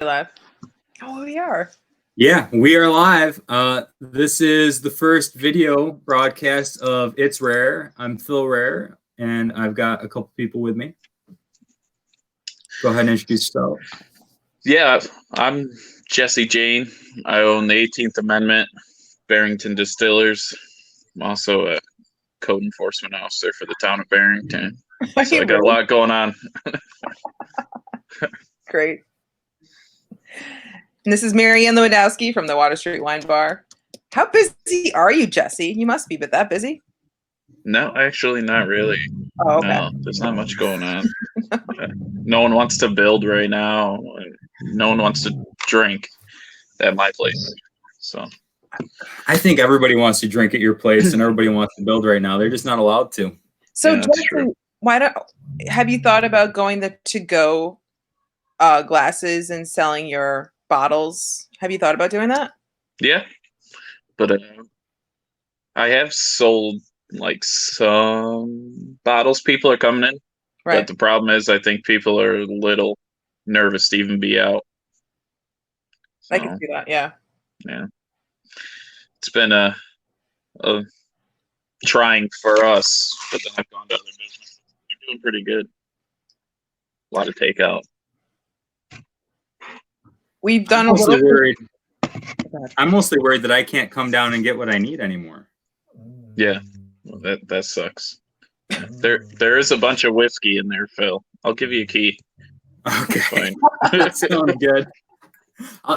live. Oh, we are. Yeah, we are live. This is the first video broadcast of It's RAHR. I'm Phil RAHR, and I've got a couple people with me. Go ahead and introduce yourself. Yeah, I'm Jayne. I own the 18th Amendment, Barrington Distillers. I'm also a code enforcement officer for the town of Barrington. So I got a lot going on. Great. And this is Lewandowski from the Water Street Wine Bar. How busy are you, Jesse? You must be, but that busy? No, actually not really. Oh, okay. No, there's not much going on. No one wants to build right now. No one wants to drink at my place. So I think everybody wants to drink at your place and everybody wants to build right now. They're just not allowed to. So, yeah, Jesse, have you thought about going the to-go glasses and selling your bottles? Have you thought about doing that? Yeah, but I have sold like some bottles. People are coming in, right? But the problem is, I think people are a little nervous to even be out. So, I can see that. Yeah. Yeah. It's been a trying for us, but then I've gone to other businesses. They're doing pretty good. A lot of takeout. We've done I'm mostly worried that I can't come down and get what I need anymore. Yeah, well, that sucks. There is a bunch of whiskey in there, Phil. I'll give you a key. Okay. That sounds good.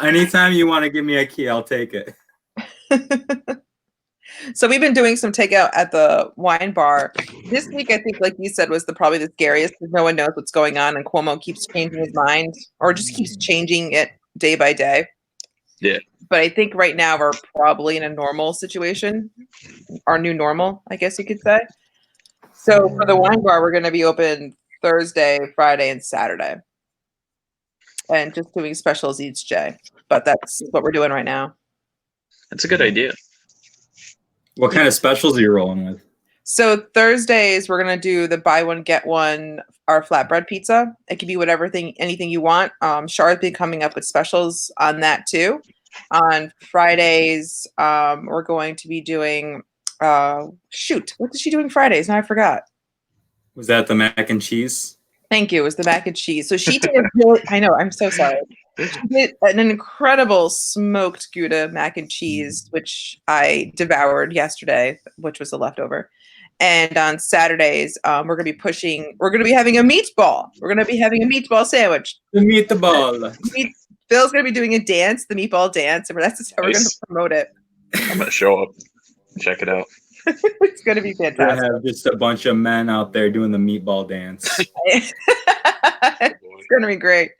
Anytime you want to give me a key, I'll take it. So we've been doing some takeout at the wine bar. This week, I think, like you said, was probably the scariest because no one knows what's going on, and Cuomo keeps changing his mind or just keeps changing it day by day. Yeah. But I think right now we're probably in a normal situation, our new normal, I guess you could say. So for the wine bar, we're going to be open Thursday, Friday, and Saturday. And just doing specials each day. But that's what we're doing right now. That's a good idea. What kind of specials are you rolling with? So Thursdays, we're going to do the buy one, get one, our flatbread pizza. It could be anything you want. Char's been coming up with specials on that too. On Fridays, we're going to be doing, what is she doing Fridays? Now I forgot. Was that the mac and cheese? Thank you. It was the mac and cheese. So she did I know, I'm so sorry. She did an incredible smoked Gouda mac and cheese, which I devoured yesterday, which was a leftover. And on Saturdays, we're going to be having a meatball. We're going to be having a meatball sandwich. The meatball. Phil's going to be doing a dance, the meatball dance, and that's how we're going to promote it. I'm going to show up. Check it out. It's going to be fantastic. I have just a bunch of men out there doing the meatball dance. It's going to be great.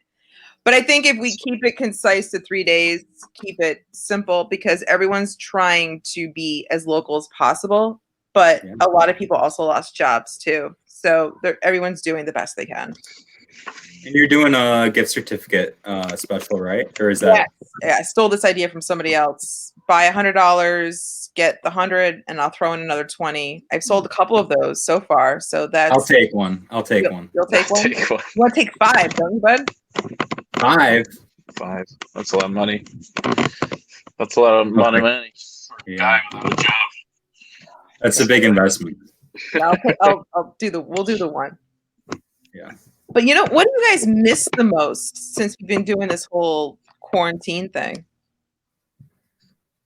But I think if we keep it concise to 3 days, keep it simple, because everyone's trying to be as local as possible. But a lot of people also lost jobs too. So everyone's doing the best they can. And you're doing a gift certificate special, right? Or is that? Yeah, I stole this idea from somebody else. Buy $100, get the 100, and I'll throw in another 20. I've sold a couple of those so far. So that's. I'll take one. You'll take one? Take one. You want to take 5, don't you, bud? 5? 5. That's a lot of money. That's a lot of money. Yeah. Guy without a job. That's a big investment. Yeah, we'll do the one. Yeah. But what do you guys miss the most since we've been doing this whole quarantine thing?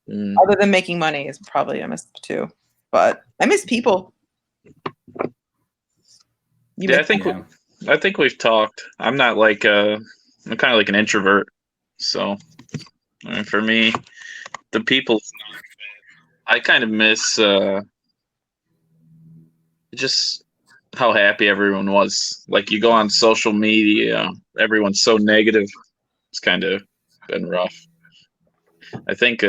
Other than making money is probably I miss too. But I miss people. I think we've talked. I'm not like I'm kind of like an introvert. So for me, the people, I kind of miss just how happy everyone was. Like you go on social media, everyone's so negative. It's kind of been rough. I think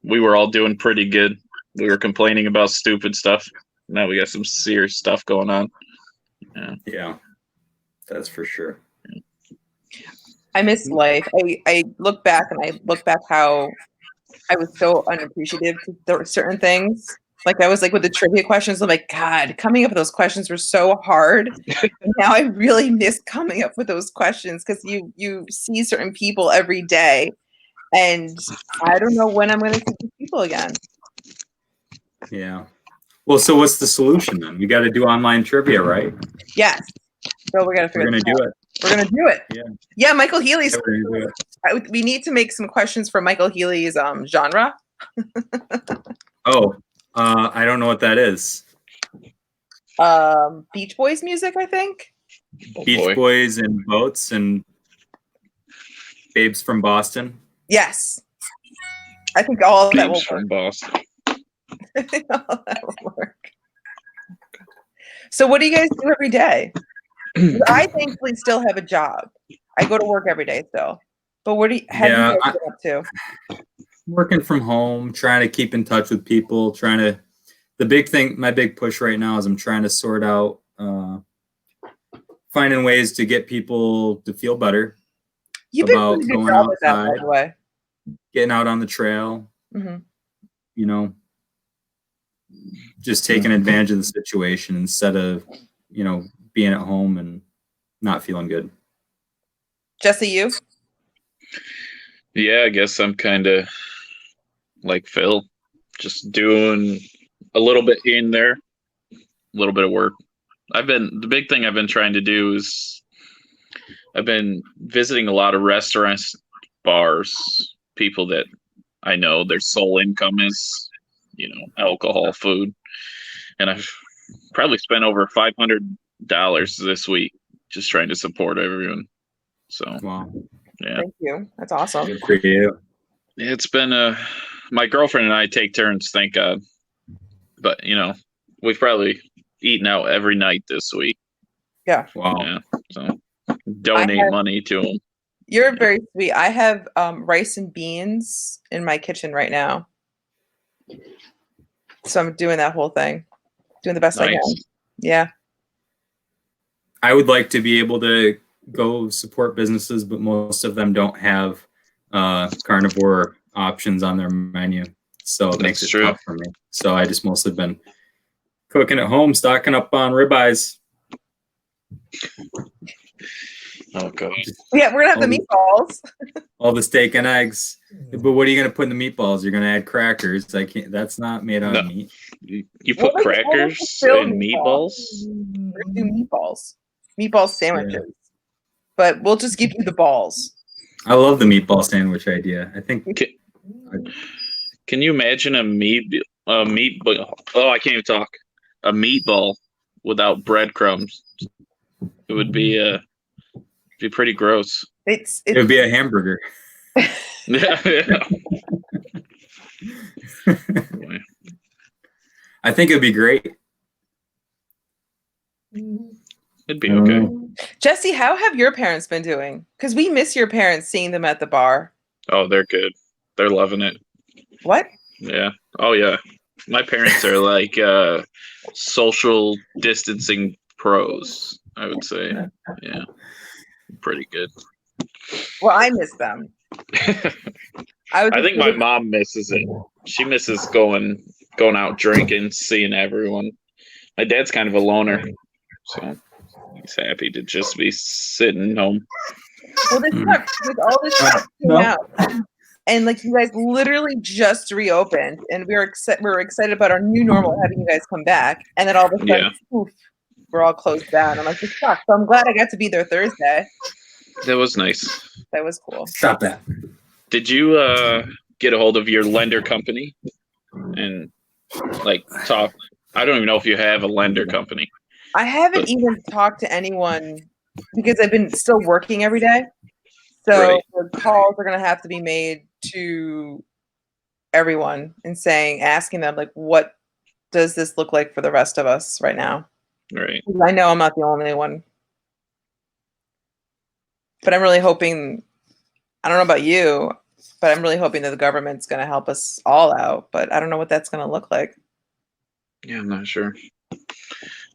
we were all doing pretty good. We were complaining about stupid stuff. Now we got some serious stuff going on. Yeah, that's for sure. I miss life. I look back how I was so unappreciative to certain things. Like I was like with the trivia questions, I'm like, God, coming up with those questions were so hard. And now I really miss coming up with those questions because you see certain people every day, and I don't know when I'm going to see these people again. Yeah. Well, so what's the solution then? You got to do online trivia, right? Yes. So we're gonna We're gonna do it. We're gonna do it. Yeah. Yeah, Michael Healy's. Yeah, we're gonna do it. We need to make some questions for Michael Healy's genre. Oh, I don't know what that is. Beach Boys music, I think. Beach Boys and boats and babes from Boston. Yes, I think all of that will Babes from Boston. I think all that will work. So, what do you guys do every day? I thankfully still have a job. I go to work every day still. But what do you have you guys been up to? Working from home, trying to keep in touch with people, the big thing, my big push right now is I'm trying to sort out finding ways to get people to feel better. You've been doing a good job with that, by the way. Getting out on the trail, you know, just taking advantage of the situation instead of, you know, being at home and not feeling good. Jesse, you? Yeah, I guess I'm kind of like Phil, just doing a little bit here and there, a little bit of work. The big thing I've been trying to do is I've been visiting a lot of restaurants, bars, people that I know their sole income is, you know, alcohol, food. And I've probably spent over $500 this week just trying to support everyone. So, wow. Yeah. Thank you. That's awesome. Good for you. It's been my girlfriend and I take turns, thank God. But, you know, we've probably eaten out every night this week. Yeah. Wow. Yeah. So donate money to them. You're very sweet. I have rice and beans in my kitchen right now. So I'm doing that whole thing. Doing the best I can. Yeah. I would like to be able to go support businesses, but most of them don't have carnivore options on their menu. So it makes it tough for me. So I just mostly been cooking at home, stocking up on ribeyes. Oh god. Yeah, we're gonna have the meatballs. All the steak and eggs. But what are you gonna put in the meatballs? You're gonna add crackers. I can't. That's not made out of meat. You put crackers in meatballs? We're gonna do meatball sandwiches. Yeah. But we'll just give you the balls. I love the meatball sandwich idea. I think. Can you imagine a meatball? Oh, I can't even talk. A meatball without breadcrumbs. It would be pretty gross. It would be a hamburger. Yeah. I think it'd be great. It'd be okay. Jesse, how have your parents been doing? Because we miss your parents, seeing them at the bar. Oh, they're good. They're loving it. What? Yeah. Oh, yeah. My parents are like social distancing pros, I would say. Yeah. Pretty good. Well, I miss them. I think my mom misses it. She misses going out drinking, seeing everyone. My dad's kind of a loner, so he's happy to just be sitting home. Well, this sucks. With all this stuff out, and like you guys literally just reopened, and we're excited about our new normal, having you guys come back, and then all of a sudden, poof, we're all closed down. I'm like, this sucks. So I'm glad I got to be there Thursday. That was nice. That was cool. Stop that. Did you get a hold of your lender company and like talk? I don't even know if you have a lender company. I haven't even talked to anyone because I've been still working every day. So the calls are going to have to be made to everyone and asking them like, what does this look like for the rest of us right now? Right. I know I'm not the only one. But I'm really hoping, I don't know about you, but I'm really hoping that the government's going to help us all out. But I don't know what that's going to look like. Yeah, I'm not sure.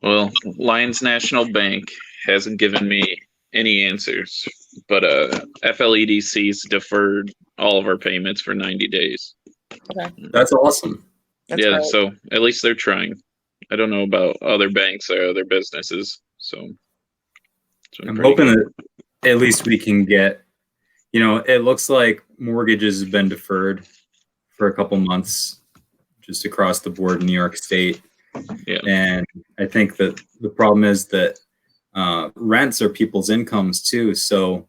Well, Lions National Bank hasn't given me any answers, but FLEDC's deferred all of our payments for 90 days. Okay. That's awesome. That's yeah, great. so at least they're trying. I don't know about other banks or other businesses, so I'm hoping that at least we can get, it looks like mortgages have been deferred for a couple months just across the board in New York State. Yeah. And I think that the problem is that rents are people's incomes too. So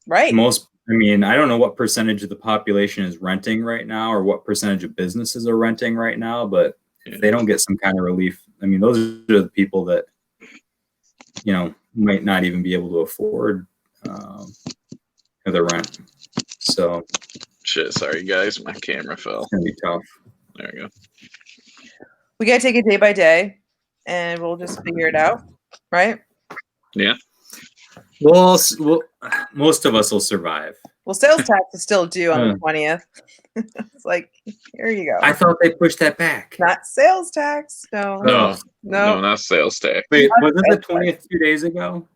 Right. I don't know what percentage of the population is renting right now or what percentage of businesses are renting right now, but if they don't get some kind of relief, those are the people that, might not even be able to afford the rent. So shit, sorry guys, my camera fell. It's gonna be tough. There we go. We gotta take it day by day, and we'll just figure it out, right? Yeah. Well, most of us will survive. Well, sales tax is still due on the 20th. It's like, here you go. I thought they pushed that back. Not sales tax. No, not sales tax. Wait, wasn't the 20th 2 days ago?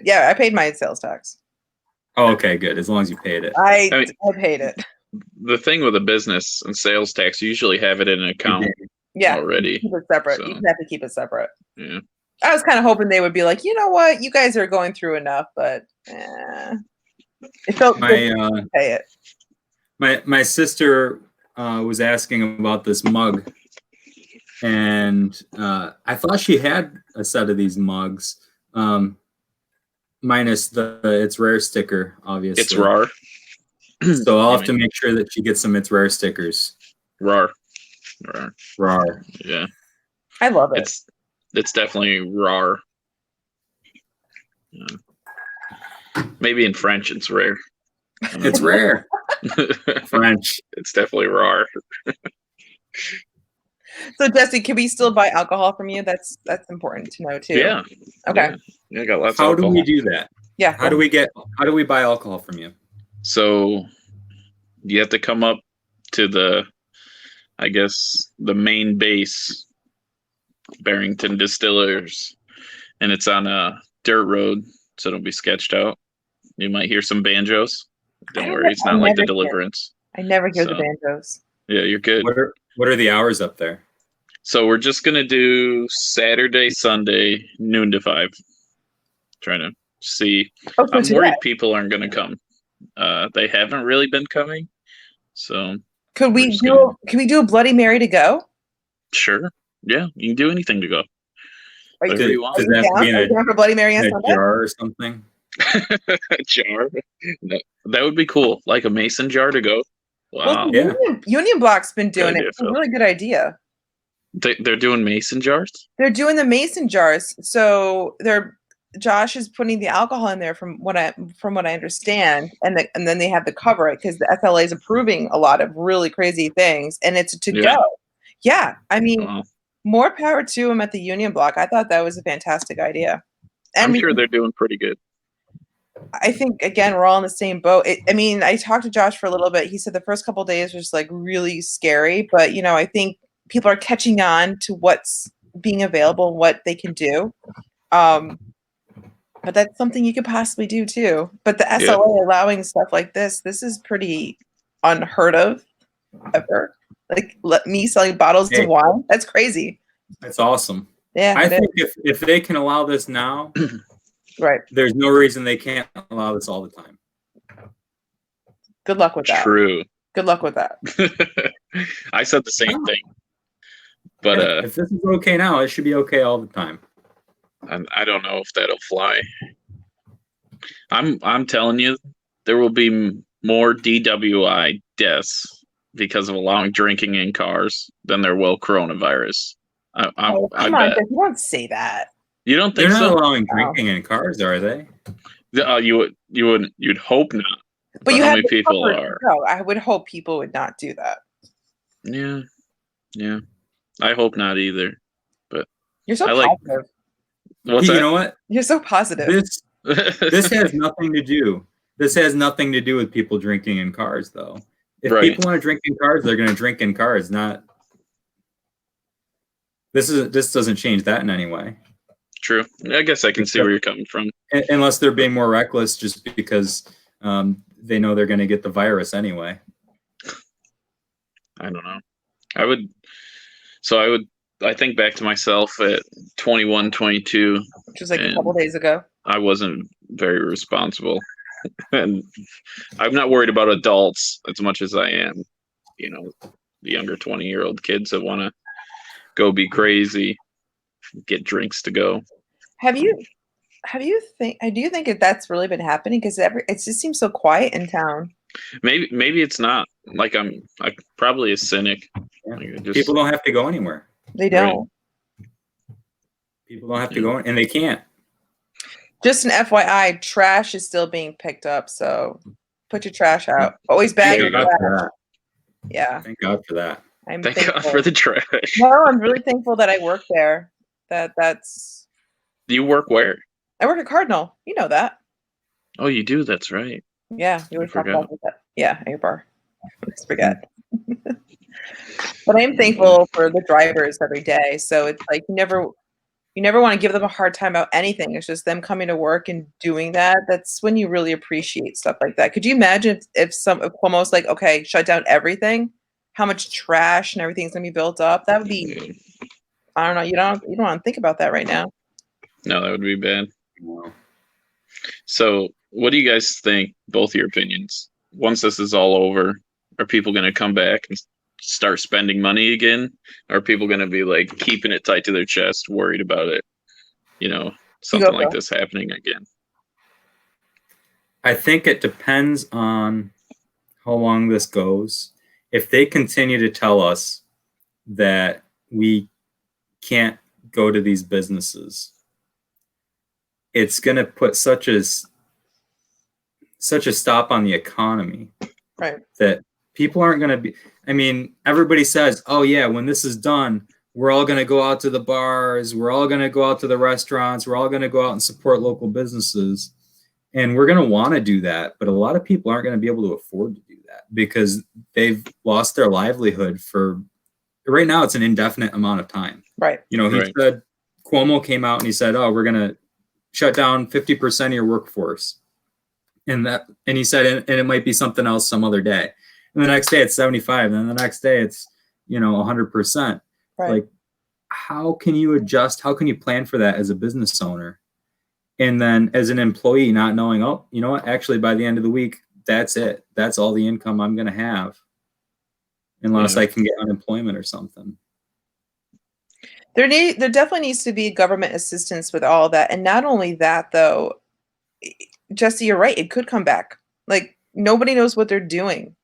Yeah, I paid my sales tax. Oh, okay, good. As long as you paid it. I paid it. The thing with a business and sales tax, you usually have it in an account already. Keep it separate. So. You have to keep it separate. Yeah. I was kind of hoping they would be like, you know what, you guys are going through enough, but it felt good to pay it. My sister was asking about this mug, and I thought she had a set of these mugs, minus the It's Rare sticker, obviously. It's RAHR. So I'll have to make sure that she gets some It's Rare stickers. RAHR. Yeah. I love it. It's definitely RAHR. Yeah. Maybe in French it's rare. It's rare. French. It's definitely RAHR. So Jesse, can we still buy alcohol from you? That's important to know too. Yeah. Okay. Yeah, I got lots How of alcohol. do we do that? Yeah. How do we buy alcohol from you? So you have to come up to the main base, Barrington Distillers, and it's on a dirt road, so it'll be sketched out. You might hear some banjos. Don't worry, it's not like the Deliverance. I never hear the banjos. Yeah, you're good. What are the hours up there? So we're just gonna do Saturday, Sunday, noon to 5. Trying to see. I'm worried people aren't gonna come. They haven't really been coming. So can we do a Bloody Mary to go? Sure. Yeah, you can do anything to go. Are Whatever you want. Does that have to be in for Bloody Mary a jar or something? A jar? No, that would be cool. Like a mason jar to go. Wow. Well, yeah. Union Block's been doing it. It's a really good idea. They're doing mason jars? They're doing the mason jars. So Josh is putting the alcohol in there from what I understand, and then they have to cover it because the SLA is approving a lot of really crazy things, and it's to go. Yeah, I mean, more power to them at the Union Block. I thought that was a fantastic idea. And I'm sure they're doing pretty good. I think, again, we're all in the same boat. I talked to Josh for a little bit. He said the first couple of days was like really scary, but I think people are catching on to what's being available, what they can do. But that's something you could possibly do too. But the SLA allowing stuff like this is pretty unheard of ever. Like me selling bottles of wine. That's crazy. That's awesome. Yeah. I think if they can allow this now, right. There's no reason they can't allow this all the time. Good luck with that. True. Good luck with that. I said the same thing. But if this is okay now, it should be okay all the time. I don't know if that'll fly. I'm telling you, there will be more DWI deaths because of allowing drinking in cars than there will coronavirus. I bet. You don't say that. You don't think They're not so? allowing drinking in cars, are they? You'd hope not. But how many people are? No, I would hope people would not do that. Yeah. I hope not either. But you're so positive. What's that? You know what? You're so positive. This has nothing to do. This has nothing to do with people drinking in cars, though. If people want to drink in cars, they're going to drink in cars. This doesn't change that in any way. True. I guess I can see where you're coming from. Unless they're being more reckless, just because they know they're going to get the virus anyway. I don't know. I would. So I think back to myself at 21, 22, which was like a couple days ago. I wasn't very responsible. And I'm not worried about adults as much as I am, the younger 20-year-old kids that want to go be crazy, get drinks to go. Do you think that's really been happening? Because it just seems so quiet in town. Maybe it's not. Like I'm probably a cynic. Yeah. People don't have to go anywhere. They don't. Right. People don't have to go, and they can't. Just an FYI, trash is still being picked up, so put your trash out. Always bag your trash. Yeah. Thank God for that. Thank God for the trash. No, I'm really thankful that I work there. That's. Do you work where? I work at Cardinal. You know that. Oh, you do? That's right. Yeah, you would talk about that. Yeah, at your bar. I forget. But I am thankful for the drivers every day. So it's like you never want to give them a hard time about anything. It's just them coming to work and doing that. That's when you really appreciate stuff like that. Could you imagine if Cuomo's like, okay, shut down everything, how much trash and everything's gonna be built up? That would be, I don't know. You don't want to think about that right now. No, that would be bad. So what do you guys think, both your opinions? Once this is all over, are people going to come back and start spending money again? Or are people going to be like keeping it tight to their chest, worried about it? Something like this happening again. I think it depends on how long this goes. If they continue to tell us that we can't go to these businesses, it's going to put such a stop on the economy, right? That people aren't going to be. I mean, everybody says, "Oh yeah, when this is done, we're all going to go out to the bars, we're all going to go out to the restaurants, we're all going to go out and support local businesses," and we're going to want to do that. But a lot of people aren't going to be able to afford to do that because they've lost their livelihood for. Right now, it's an indefinite amount of time. Right. He said, Cuomo came out and he said, "Oh, we're going to shut down 50% of your workforce." And he said, and it might be something else some other day. And the next day it's 75. And then the next day it's, 100%. Right. Like, how can you adjust? How can you plan for that as a business owner? And then as an employee, not knowing, oh, you know what? Actually, by the end of the week, that's it. That's all the income I'm going to have. Unless I can get unemployment or something. There definitely needs to be government assistance with all that. And not only that, though, Jesse, you're right. It could come back. Like, nobody knows what they're doing.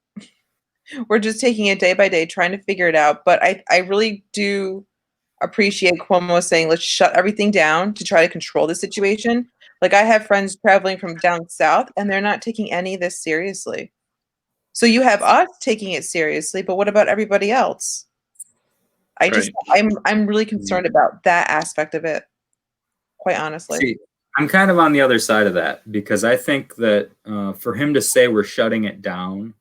We're just taking it day by day, trying to figure it out. But I really do appreciate Cuomo saying, let's shut everything down to try to control the situation. Like, I have friends traveling from down south, and they're not taking any of this seriously. So you have us taking it seriously, but what about everybody else? I'm really concerned about that aspect of it, quite honestly. See, I'm kind of on the other side of that because I think that for him to say we're shutting it down,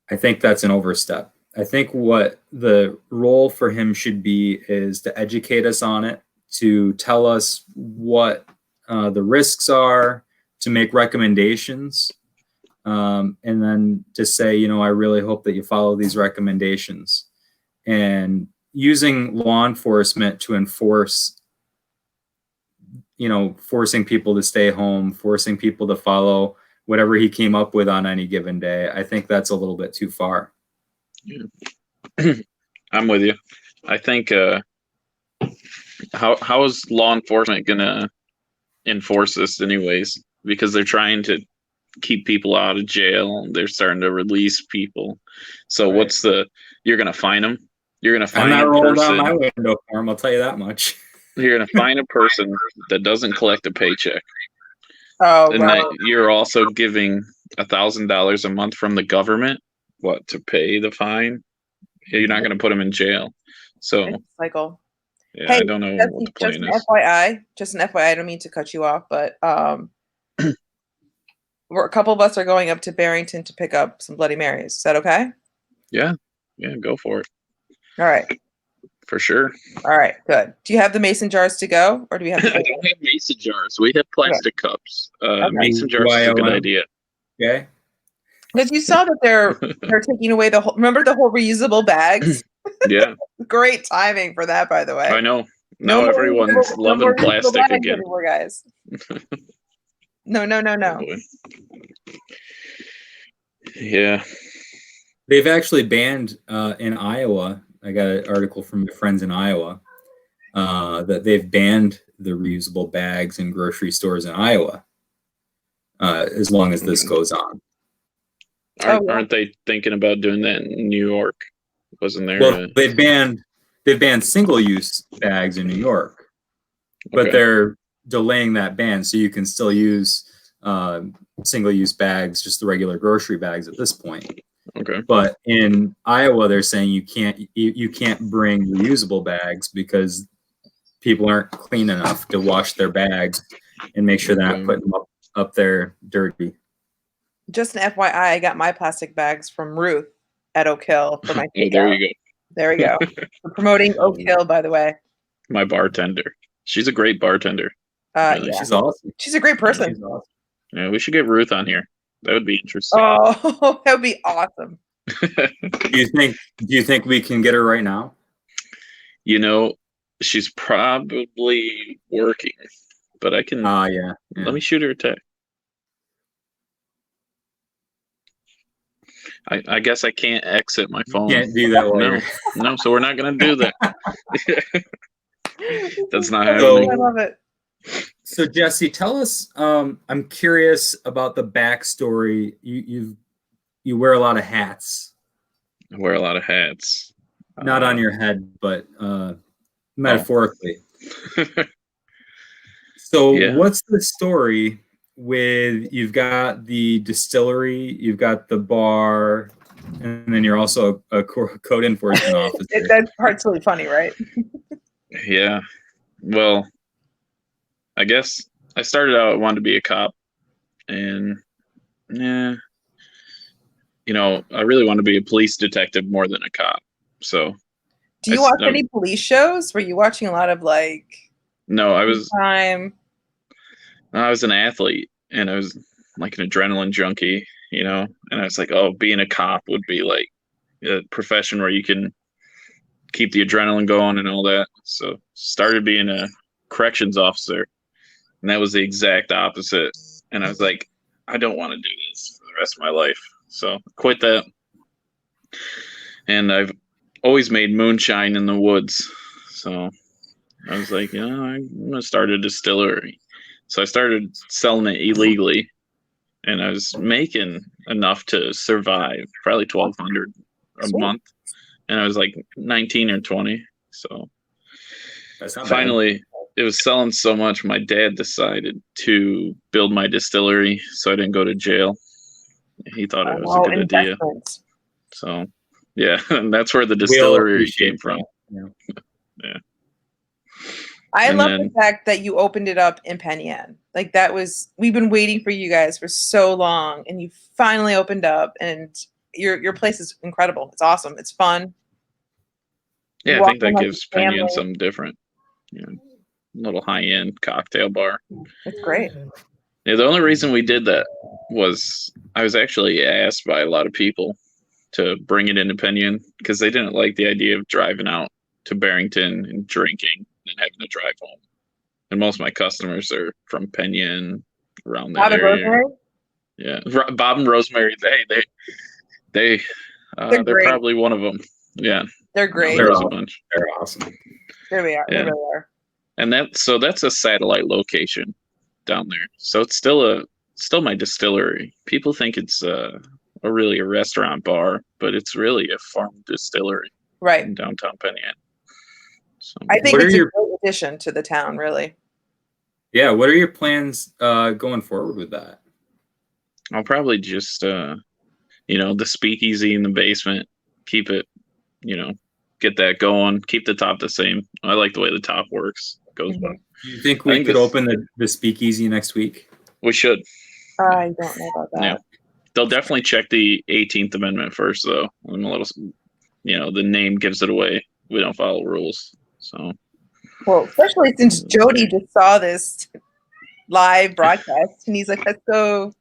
I think that's an overstep. I think what the role for him should be is to educate us on it, to tell us what the risks are, to make recommendations, and then to say, I really hope that you follow these recommendations. And using law enforcement to enforce, forcing people to stay home, forcing people to follow whatever he came up with on any given day, I think that's a little bit too far. Yeah. I'm with you. I think how is law enforcement gonna enforce this anyways? Because they're trying to keep people out of jail. They're starting to release people. So right. You're gonna fine them? You're gonna find a person. I'm not rolling down my window for him. I'll tell you that much. You're gonna find a person that doesn't collect a paycheck. Oh, and that you're also giving $1,000 a month from the government, to pay the fine? You're not going to put them in jail. So, cycle. Yeah, hey, I don't know what the plan is. Just an FYI, I don't mean to cut you off, but a couple of us are going up to Barrington to pick up some Bloody Marys. Is that okay? Yeah, go for it. All right. For sure. All right, good. Do you have the mason jars to go, or do we have? I don't have mason jars. We have plastic cups. Okay. Mason jars is a good idea. Okay. Because you saw that they're taking away the whole. Remember the whole reusable bags? Yeah, Great timing for that, by the way. I know. No Now more everyone's reusable- no loving more reusable plastic bags again. anymore, guys. No. Oh, boy. Yeah. They've actually banned in Iowa. I got an article from my friends in Iowa that they've banned the reusable bags in grocery stores in Iowa as long as this goes on. Aren't they thinking about doing that in New York? Wasn't there? Well, they've banned single-use bags in New York, but Okay. they're delaying that ban, so you can still use single-use bags, just the regular grocery bags at this point. Okay. But in Iowa, they're saying you can't bring reusable bags because people aren't clean enough to wash their bags and make sure they're not putting them up there dirty. Just an FYI, I got my plastic bags from Ruth at Oak Hill for my takeout. There you go. There we go. We're promoting Oak Hill, by the way. My bartender. She's a great bartender. Really. Yeah. She's awesome. She's a great person. She's awesome. Yeah, we should get Ruth on here. That would be interesting. Oh, that would be awesome. Do you think we can get her right now? You know, she's probably working, but I can. Yeah. Let me shoot her a text. I guess I can't exit my phone. Can't do that later. No, so we're not gonna do that. That's not I happening. love it. So Jesse, tell us. I'm curious about the backstory. You wear a lot of hats. I wear a lot of hats. Not on your head, but metaphorically. So Yeah. what's the story with, you've got the distillery, you've got the bar, and then you're also a code enforcement officer. That part's really funny, right? Yeah. Well, I guess I started out, I wanted to be a cop, and yeah, you know, I really want to be a police detective more than a cop. So Do you watch any police shows? Were you watching a lot of like? No, I was an athlete, and I was like an adrenaline junkie, you know, and I was like, oh, being a cop would be like a profession where you can keep the adrenaline going and all that. So started being a corrections officer, and that was the exact opposite. And I was like, I don't want to do this for the rest of my life. So quit that. And I've always made moonshine in the woods. So I was like, you know, I'm going to start a distillery. So I started selling it illegally, and I was making enough to survive, probably $1,200 a month. And I was like 19 or 20. So finally, it was selling so much, my dad decided to build my distillery so I didn't go to jail. He thought it was a good idea. So, yeah, and that's where the distillery came from. Yeah. I love the fact that you opened it up in Penn Yan. Like we've been waiting for you guys for so long, and you finally opened up, and your place is incredible. It's awesome. It's fun. Yeah, I think that gives Penn Yan something different. You know, little high-end cocktail bar. It's great. Yeah, the only reason we did that was I was actually asked by a lot of people to bring it into Penn Yan because they didn't like the idea of driving out to Barrington and drinking and having to drive home. And most of my customers are from Penn Yan, around that area. Rosemary? Yeah, Bob and Rosemary. They're probably one of them. Yeah, they're great. There's a bunch. They're awesome. There we are. Yeah. There we are. And that's a satellite location down there. So it's still my distillery. People think it's really a restaurant bar, but it's really a farm distillery. Right. In downtown Penn Yan. So I think it's a great addition to the town, really. Yeah, what are your plans going forward with that? I'll probably just the speakeasy in the basement, keep it, get that going, keep the top the same. I like the way the top works. Goes well. Do you think we could open the speakeasy next week? We should. I don't know about that. Yeah. They'll definitely check the 18th Amendment first, though. I'm a little, the name gives it away. We don't follow rules. So. Well, especially since Jody just saw this live broadcast, and he's like, "Let's go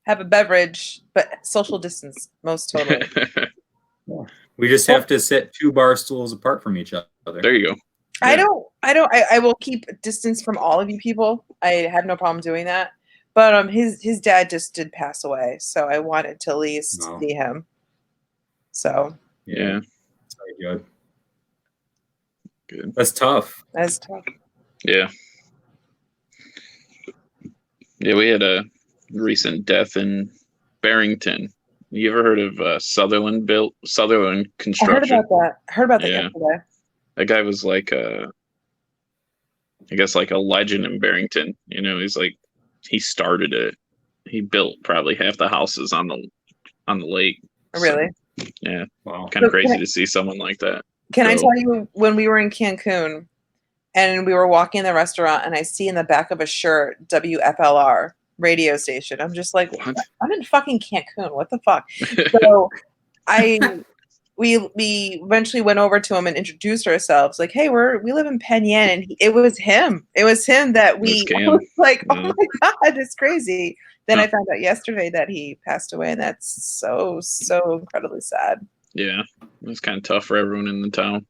have a beverage, but social distance, most totally. We just have to sit 2 bar stools apart from each other. There you go. Yeah. I will keep distance from all of you people. I have no problem doing that. But his dad just did pass away, so I wanted to at least see him. So yeah. Very good. Good. That's tough. That's tough. Yeah. Yeah, we had a recent death in Barrington. You ever heard of Sutherland Construction? I heard about that yesterday. That guy was like I guess like a legend in Barrington. You know, he started it. He built probably half the houses on the lake. Really? So, yeah. Wow. Kind of crazy to see someone like that. Can I tell you, when we were in Cancun and we were walking in the restaurant and I see in the back of a shirt WFLR radio station, I'm just like, what? I'm in fucking Cancun. What the fuck? So we eventually went over to him and introduced ourselves, like, hey, we live in Penn Yan, and it was him. It was him that we was like, oh my God, it's crazy. Then I found out yesterday that he passed away, and that's so incredibly sad. Yeah, it was kind of tough for everyone in the town.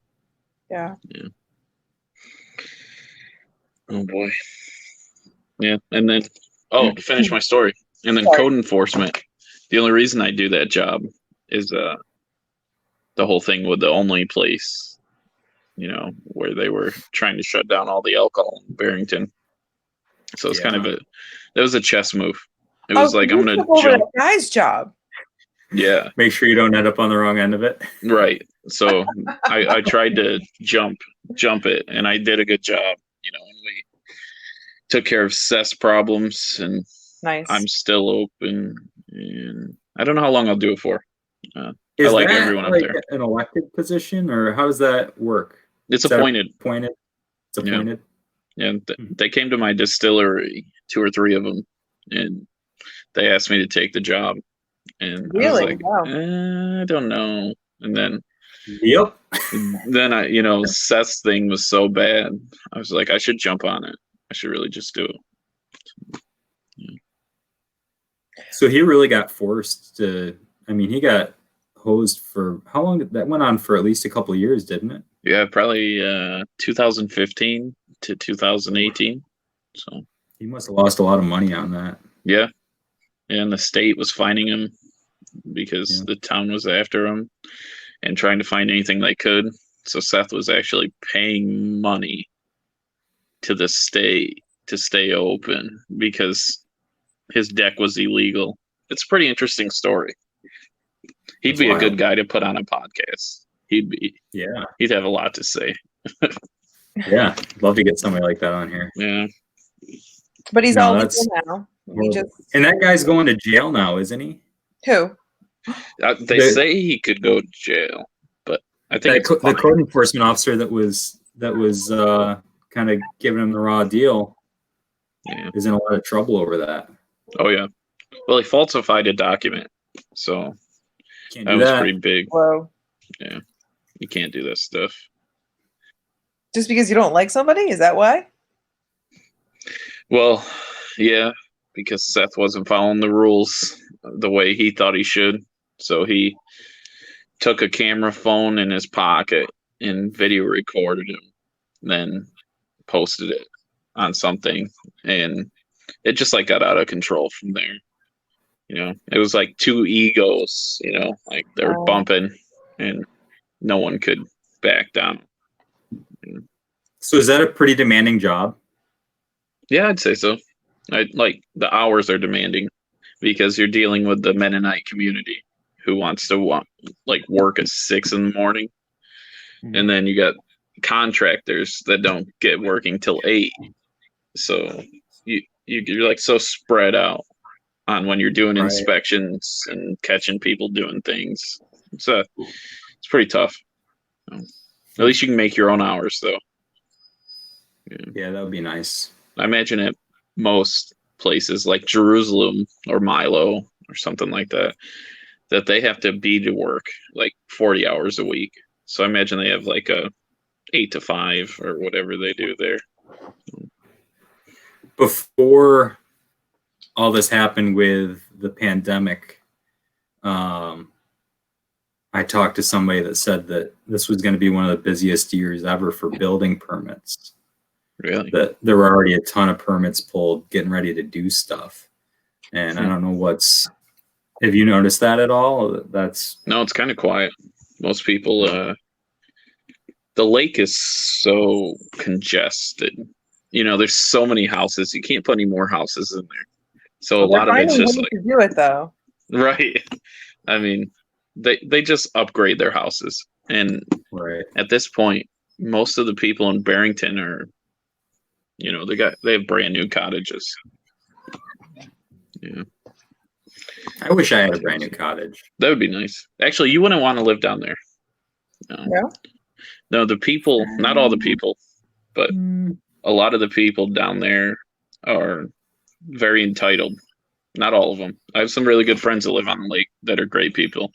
Yeah. Oh boy. Yeah, and then to finish my story, and then code enforcement. The only reason I do that job is the whole thing with the only place, you know, where they were trying to shut down all the alcohol in Barrington. So it's kind of that was a chess move. It was like, I'm going to jump. That guy's job. Yeah. Make sure you don't end up on the wrong end of it. Right. So I tried to jump it, and I did a good job, you know, and we took care of Seth's problems, and nice. I'm still open, and I don't know how long I'll do it for. Is I like that everyone up there. An elected position, or how does that work? It's appointed. It's appointed. Yeah. And they came to my distillery, 2 or 3 of them, and they asked me to take the job. And really? I was like, wow. I don't know. And then, yep. Then Seth's thing was so bad. I was like, I should jump on it. I should really just do it. Yeah. So he really got forced to. I mean, he got hosed for how long? That went on for at least a couple of years, didn't it? Yeah, probably 2015 to 2018. So he must have lost a lot of money on that. Yeah. And the state was fining him because the town was after him and trying to find anything they could. So Seth was actually paying money to the state to stay open because his deck was illegal. It's a pretty interesting story. He'd be a good guy to put on a podcast. He'd have a lot to say. Yeah, love to get somebody like that on here. Yeah. But he's all legal now. And that guy's going to jail now, isn't he? Who? They say he could go to jail, but I think the code enforcement officer that was kind of giving him the raw deal is in a lot of trouble over that. Oh yeah. Well, he falsified a document, so that was pretty big. Whoa. Yeah, you can't do that stuff. Just because you don't like somebody? Is that why? Well, yeah, because Seth wasn't following the rules the way he thought he should. So he took a camera phone in his pocket and video recorded him, then posted it on something, and it just like got out of control from there. You know, it was like 2 egos, you know, like they were bumping and no one could back down. So is that a pretty demanding job? Yeah, I'd say so. Like the hours are demanding because you're dealing with the Mennonite community who wants to work at 6 in the morning. Mm-hmm. And then you got contractors that don't get working till 8. So you're like so spread out on when you're doing inspections and catching people doing things. So it's pretty tough. At least you can make your own hours though. Yeah, that would be nice. I imagine at most places like Jerusalem or Milo or something like that, that they have to be to work like 40 hours a week. So I imagine they have like a 8 to 5 or whatever they do there. Before all this happened with the pandemic, I talked to somebody that said that this was going to be one of the busiest years ever for building permits. Really? That there were already a ton of permits pulled, getting ready to do stuff. And I don't know have you noticed that at all? No, it's kind of quiet. Most people, the lake is so congested. There's so many houses. You can't put any more houses in there. So a lot of it's just like to do it though. Right. I mean, they just upgrade their houses, and at this point, most of the people in Barrington are, they have brand new cottages. Yeah. I wish I had a brand new cottage. That would be nice. Actually, you wouldn't want to live down there. No? No, the people, not all the people, but a lot of the people down there are very entitled. Not all of them. I have some really good friends that live on the lake that are great people.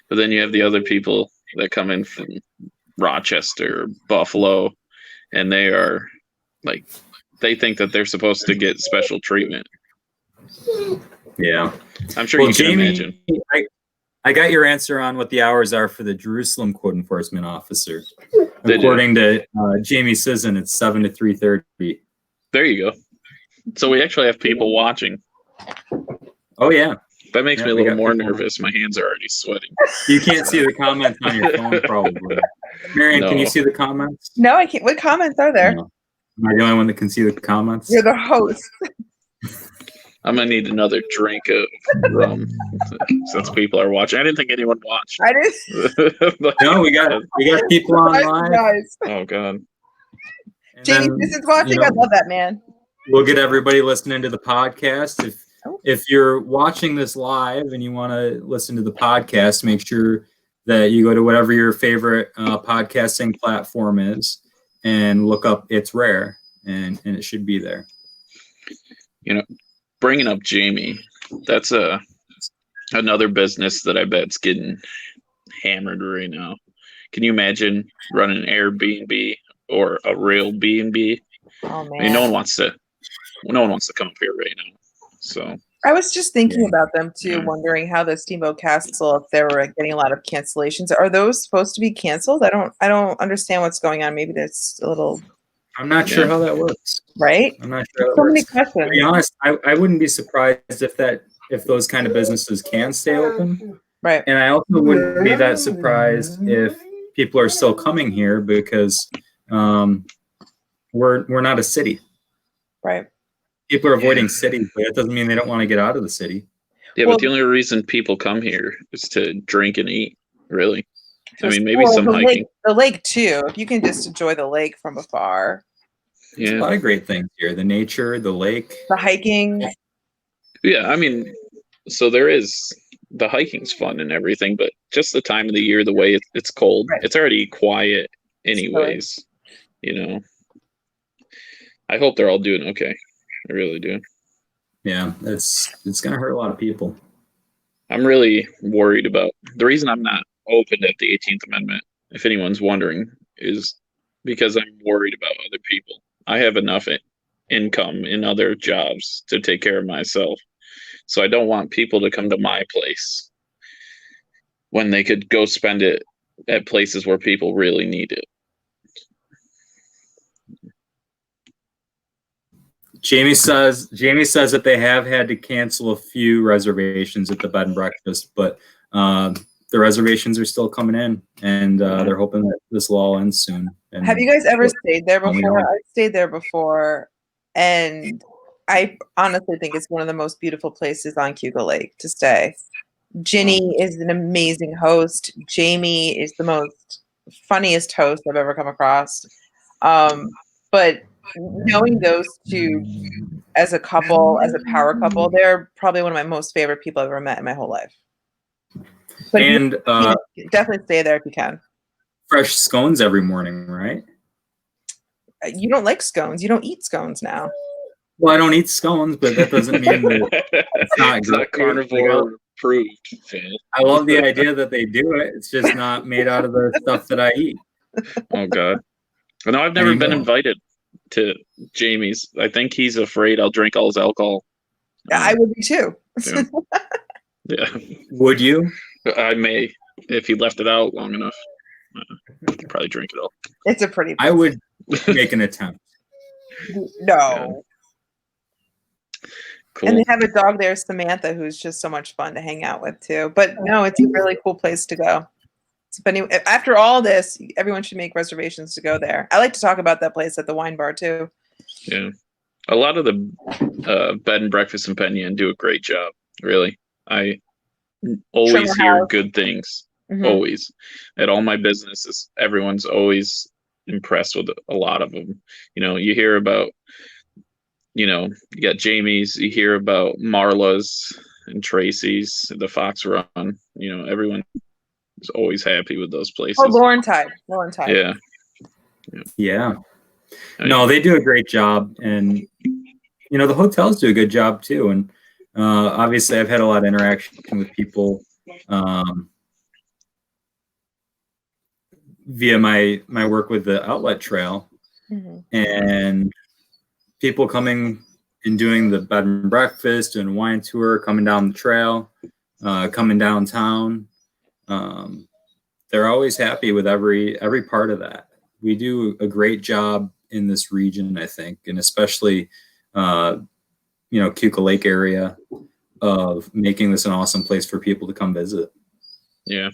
But then you have the other people that come in from Rochester, Buffalo, and they are like, they think that they're supposed to get special treatment. Yeah. I'm sure you can imagine. I got your answer on what the hours are for the Jerusalem Code Enforcement Officer. According to Jamie Sisson, it's 7 to 3:30. There you go. So we actually have people watching. Oh, yeah. That makes me a little more nervous. My hands are already sweating. You can't see the comments on your phone, probably. Marion, can you see the comments? No, I can't. What comments are there? No. Am I the only one that can see the comments? You're the host. I'm gonna need another drink of rum since people are watching. I didn't think anyone watched. I didn't. No, we got people online. Guys. Oh God. Jayne, this is watching. I love that, man. We'll get everybody listening to the podcast. If you're watching this live and you want to listen to the podcast, make sure that you go to whatever your favorite podcasting platform is and look up It's Rare, and it should be there. Bringing up Jamie, that's another business that I bet's getting hammered right now. Can you imagine running an Airbnb or a real B&B? Oh man, I mean, no one wants to come up here right now. So I was just thinking about them too, wondering how this Timo Castle, if they were getting a lot of cancellations. Are those supposed to be canceled? I don't understand what's going on. Maybe there's a little. I'm not sure how that works. Right? I'm not sure. So many questions. To be honest, I wouldn't be surprised if those kind of businesses can stay open. Right. And I also wouldn't be that surprised if people are still coming here because we're not a city. Right. People are avoiding cities, but that doesn't mean they don't want to get out of the city. Yeah, but the only reason people come here is to drink and eat, really. I mean, maybe some hiking. The lake, too. If you can just enjoy the lake from afar. There's a lot of great things here. The nature, the lake. The hiking. Yeah, I mean, so there is... The hiking's fun and everything, but just the time of the year, the way it's cold, it's already quiet anyways, I hope they're all doing okay. I really do. Yeah, it's going to hurt a lot of people. I'm really worried about... The reason I'm not open at the 18th Amendment, if anyone's wondering, is because I'm worried about other people. I have enough income in other jobs to take care of myself. So I don't want people to come to my place when they could go spend it at places where people really need it. Jamie says that they have had to cancel a few reservations at the bed and breakfast, but the reservations are still coming in, and they're hoping that this will all end soon. And have you guys ever stayed there before? I stayed there before, and I honestly think it's one of the most beautiful places on Cuba Lake to stay. Ginny is an amazing host. Jamie is the most funniest host I've ever come across. But knowing those two as a couple, as a power couple, they're probably one of my most favorite people I've ever met in my whole life. But and you definitely stay there if you can. Fresh scones every morning, right? You don't like scones. You don't eat scones now. Well, I don't eat scones, but that doesn't mean that it's not carnivore approved. I love the idea that they do it. It's just not made out of the stuff that I eat. Oh God! No, I've never been invited to Jamie's. I think he's afraid I'll drink all his alcohol. I would be too. Yeah. Yeah. Would you? I may, if you left it out long enough. Probably drink it all. It's a pretty. I would make an attempt. No. Cool. And they have a dog there, Samantha, who's just so much fun to hang out with too. But no, it's a really cool place to go. After all this, everyone should make reservations to go there. I like to talk about that place at the wine bar too. Yeah. A lot of the bed and breakfast in Penyon do a great job. Really. I always hear good things. Mm-hmm. Always. At all my businesses, everyone's always impressed with a lot of them. You hear about, you got Jamie's, you hear about Marla's and Tracy's, the Fox Run. Everyone is always happy with those places. Oh, Laurentide. Yeah. No, they do a great job. And, the hotels do a good job too. And obviously I've had a lot of interaction with people via my work with the outlet trail, mm-hmm. and people coming and doing the bed and breakfast and wine tour, coming down the trail, coming downtown. They're always happy with every part of that. We do a great job in this region, I think, and especially, Keuka Lake area, of making this an awesome place for people to come visit. Yeah.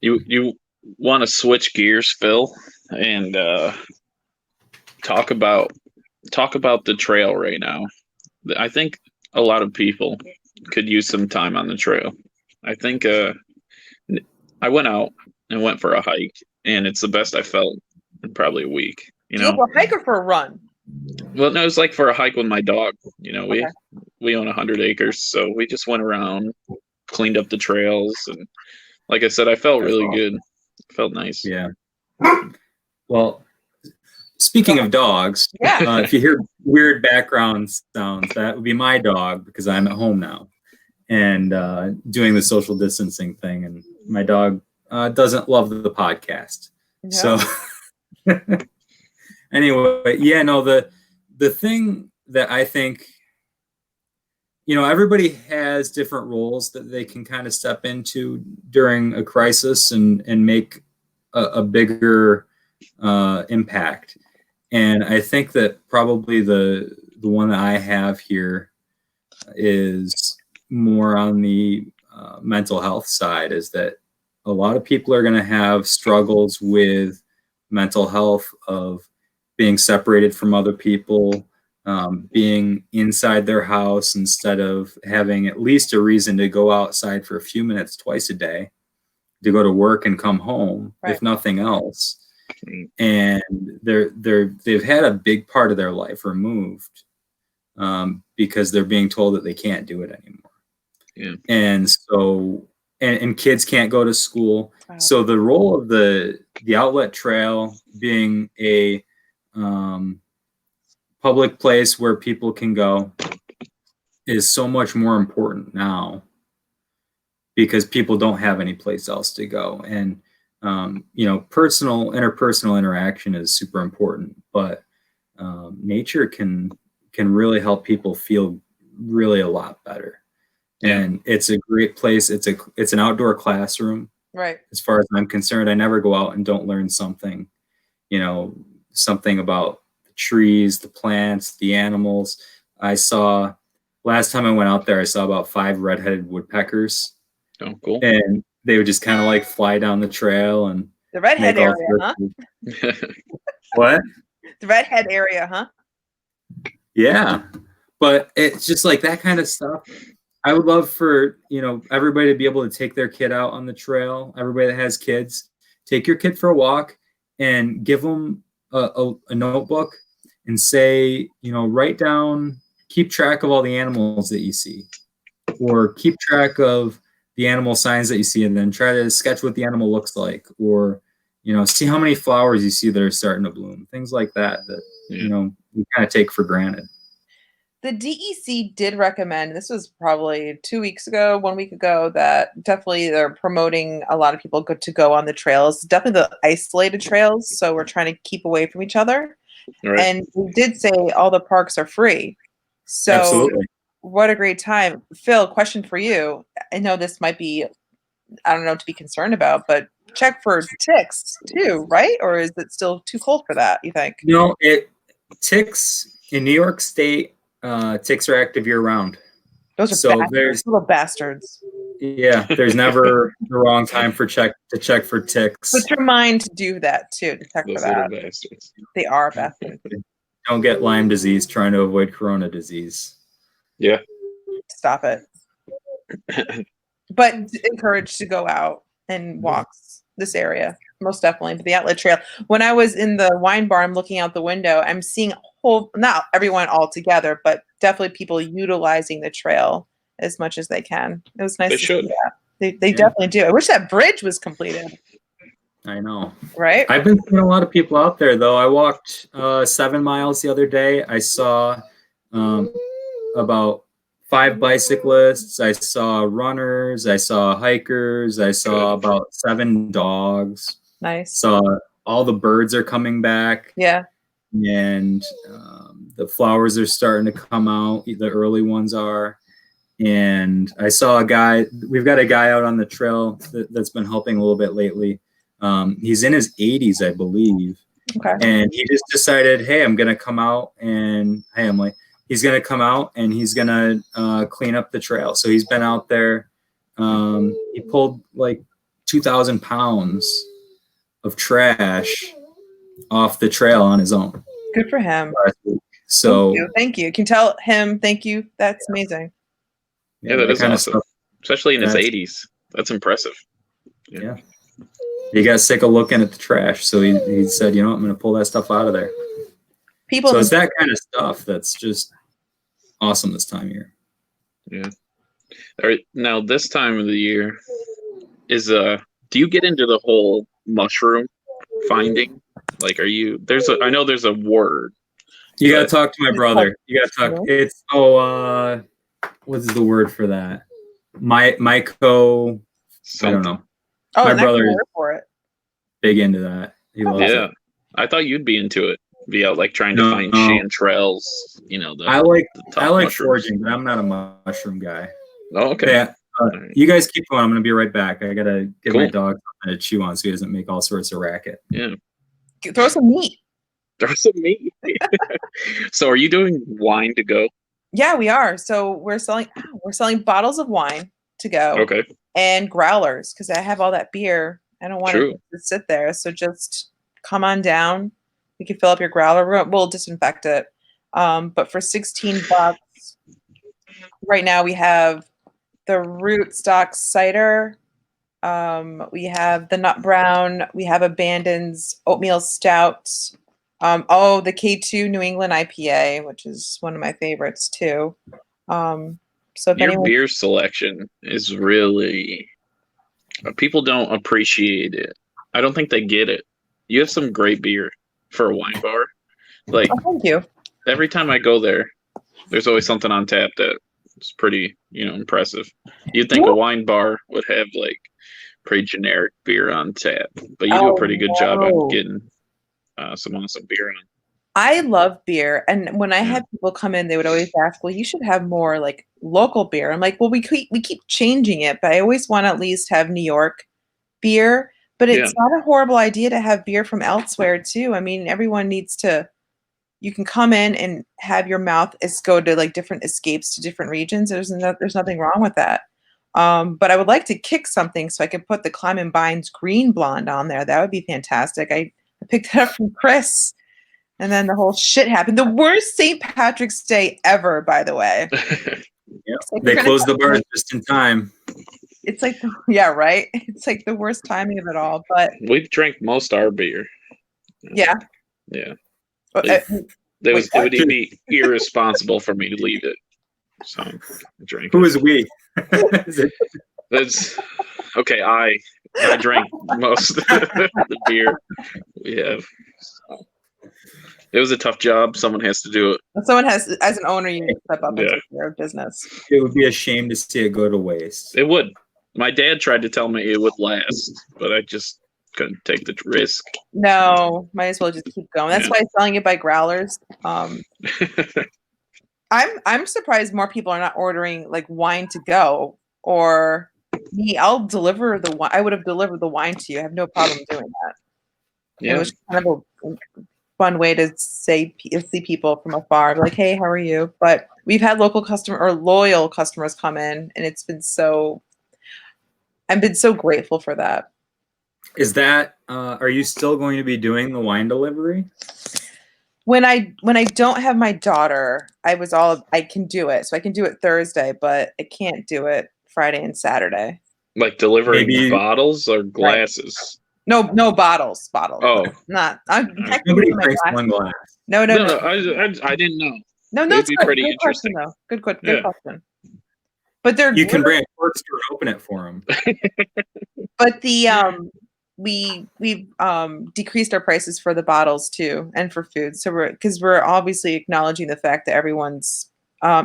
You want to switch gears, Phil, and talk about the trail right now. I think a lot of people could use some time on the trail. I think I went out and went for a hike, and it's the best I felt in probably a week. Do you go for a hike or for a run? Well, no, it was like for a hike with my dog. We own 100 acres, so we just went around, cleaned up the trails, and like I said, I felt really good. Felt nice. Yeah. Well, speaking of dogs, if you hear weird background sounds, that would be my dog, because I'm at home now and doing the social distancing thing. And my dog doesn't love the podcast. No. So anyway, the thing that I think, everybody has different roles that they can kind of step into during a crisis and make a bigger impact. And I think that probably the one that I have here is more on the mental health side, is that a lot of people are going to have struggles with mental health, of being separated from other people, being inside their house instead of having at least a reason to go outside for a few minutes twice a day, to go to work and come home, if nothing else. And they've had a big part of their life removed because they're being told that they can't do it anymore. Yeah. And so, and kids can't go to school. Wow. So the role of the outlet trail being a public place where people can go is so much more important now, because people don't have any place else to go. And interpersonal interaction is super important, but nature can really help people feel really a lot better. Yeah. And it's a great place. It's an outdoor classroom. Right. As far as I'm concerned, I never go out and don't learn something, something about the trees, the plants, the animals. Last time I went out there, I saw about 5 red-headed woodpeckers. Oh, cool. And they would just kind of like fly down the trail and the redhead area, huh? What? The redhead area, huh? Yeah. But it's just like that kind of stuff. I would love for, everybody to be able to take their kid out on the trail. Everybody that has kids, take your kid for a walk and give them a notebook and say, write down, keep track of all the animals that you see, or keep track of the animal signs that you see, and then try to sketch what the animal looks like, or, see how many flowers you see that are starting to bloom, things like that, we kind of take for granted. The DEC did recommend, this was probably 2 weeks ago, 1 week ago, that definitely they're promoting a lot of people good to go on the trails, definitely the isolated trails. So we're trying to keep away from each other. Right. And we did say all the parks are free. So absolutely. what a great time. Phil, question for you. I know this might be, I don't know what to be concerned about, but check for ticks too, right? Or is it still too cold for that, you think? No, ticks in New York State, ticks are active year round. Those are So bastards, little bastards. Yeah, there's never the wrong time to check for ticks. Put your mind to do that too, to check Those for that. little bastards. They are bastards. Don't get Lyme disease trying to avoid corona disease. Yeah. Stop it. But encouraged to go out and walk this area, most definitely. But the outlet trail. When I was in the wine bar, I'm looking out the window. I'm seeing not everyone all together, but definitely people utilizing the trail as much as they can. It was nice. They to should. see that. They definitely do. I wish that bridge was completed. I know. Right? I've been seeing a lot of people out there, though. I walked 7 miles the other day. I saw about 5 bicyclists. I saw runners. I saw hikers. I saw about 7 dogs. Nice. Saw all the birds are coming back. Yeah. And the flowers are starting to come out. The early ones are. And I saw a guy. We've got a guy out on the trail that's been helping a little bit lately. He's in his 80s, I believe. Okay. And he just decided, hey, I'm going to come out and he's going to come out and he's going to clean up the trail. So he's been out there. He pulled like 2,000 pounds of trash off the trail on his own. Good for him. So thank you. You can tell him thank you. That's amazing. Yeah, that is awesome. Especially in his 80s. That's impressive. Yeah. He got sick of looking at the trash, so he said, I'm going to pull that stuff out of there. So it's that kind of stuff that's just awesome this time of year. Yeah. All right. Now, this time of the year is do you get into the whole mushroom finding? Like, I know there's a word. You got to talk to my brother. You got to talk. It's, what's the word for that? Myco. I don't know. Oh, my brother is for it. big into that. He loves it. I thought you'd be into it. Be out like trying to find chanterelles. I like foraging, but I'm not a mushroom guy. Oh, okay. Yeah. You guys keep going. I'm going to be right back. I got to give my dog something to chew on so he doesn't make all sorts of racket. Yeah. Throw some meat. So are you doing wine to go? Yeah, we are. So we're selling bottles of wine to go. Okay. And growlers, because I have all that beer. I don't want it to sit there. So just come on down. We can fill up your growler. We'll disinfect it. But for $16 right now, we have the Rootstock cider. We have the Nut Brown. We have Abandon's Oatmeal Stout. The K2 New England IPA, which is one of my favorites too. So if your beer selection is really, people don't appreciate it. I don't think they get it. You have some great beer for a wine bar. Like, thank you. Every time I go there, there's always something on tap that is pretty, impressive. You'd think a wine bar would have like pretty generic beer on tap, but you do a pretty good job at getting some awesome beer on. I love beer, and when I had people come in, they would always ask, "Well, you should have more like local beer." I'm like, "Well, we keep changing it, but I always want to at least have New York beer." But it's not a horrible idea to have beer from elsewhere too. I mean, everyone needs to. You can come in and have your mouth go to like different escapes to different regions. There's nothing wrong with that. But I would like to kick something so I could put the Climb & Bind's Green Blonde on there. That would be fantastic. I picked that up from Chris. And then the whole shit happened. The worst St. Patrick's Day ever, by the way. Like they closed the bar just in time. It's like, right? It's like the worst timing of it all. But we've drank most our beer. Yeah. Yeah. It would be irresponsible for me to leave it. So I drank. Who is we? That's okay. I drank most of the beer we have. So. It was a tough job. Someone has to do it. Someone has, as an owner, you need to step up and take care of business. It would be a shame to see it go to waste. It would. My dad tried to tell me it would last, but I just couldn't take the risk. No, might as well just keep going. That's why I'm selling it by growlers. I'm surprised more people are not ordering like wine to go or me. I'll deliver the wine. I would have delivered the wine to you. I have no problem doing that. It Yeah. was kind of a fun way to see people from afar, like, hey, how are you? But we've had local customer or loyal customers come in, and I've been so grateful for that. Is that are you still going to be doing the wine delivery? When I don't have my daughter, I can do it. So I can do it Thursday, but I can't do it Friday and Saturday. Like delivering Maybe- bottles or glasses. No bottles. Oh. Not. Nobody drinks one glass. No. I didn't know. No, That'd be good. pretty Good interesting. question, though. Good Yeah. question. But they're You can bring a corkscrew and open it for them. But the we've decreased our prices for the bottles too, and for food. So we're obviously acknowledging the fact that everyone's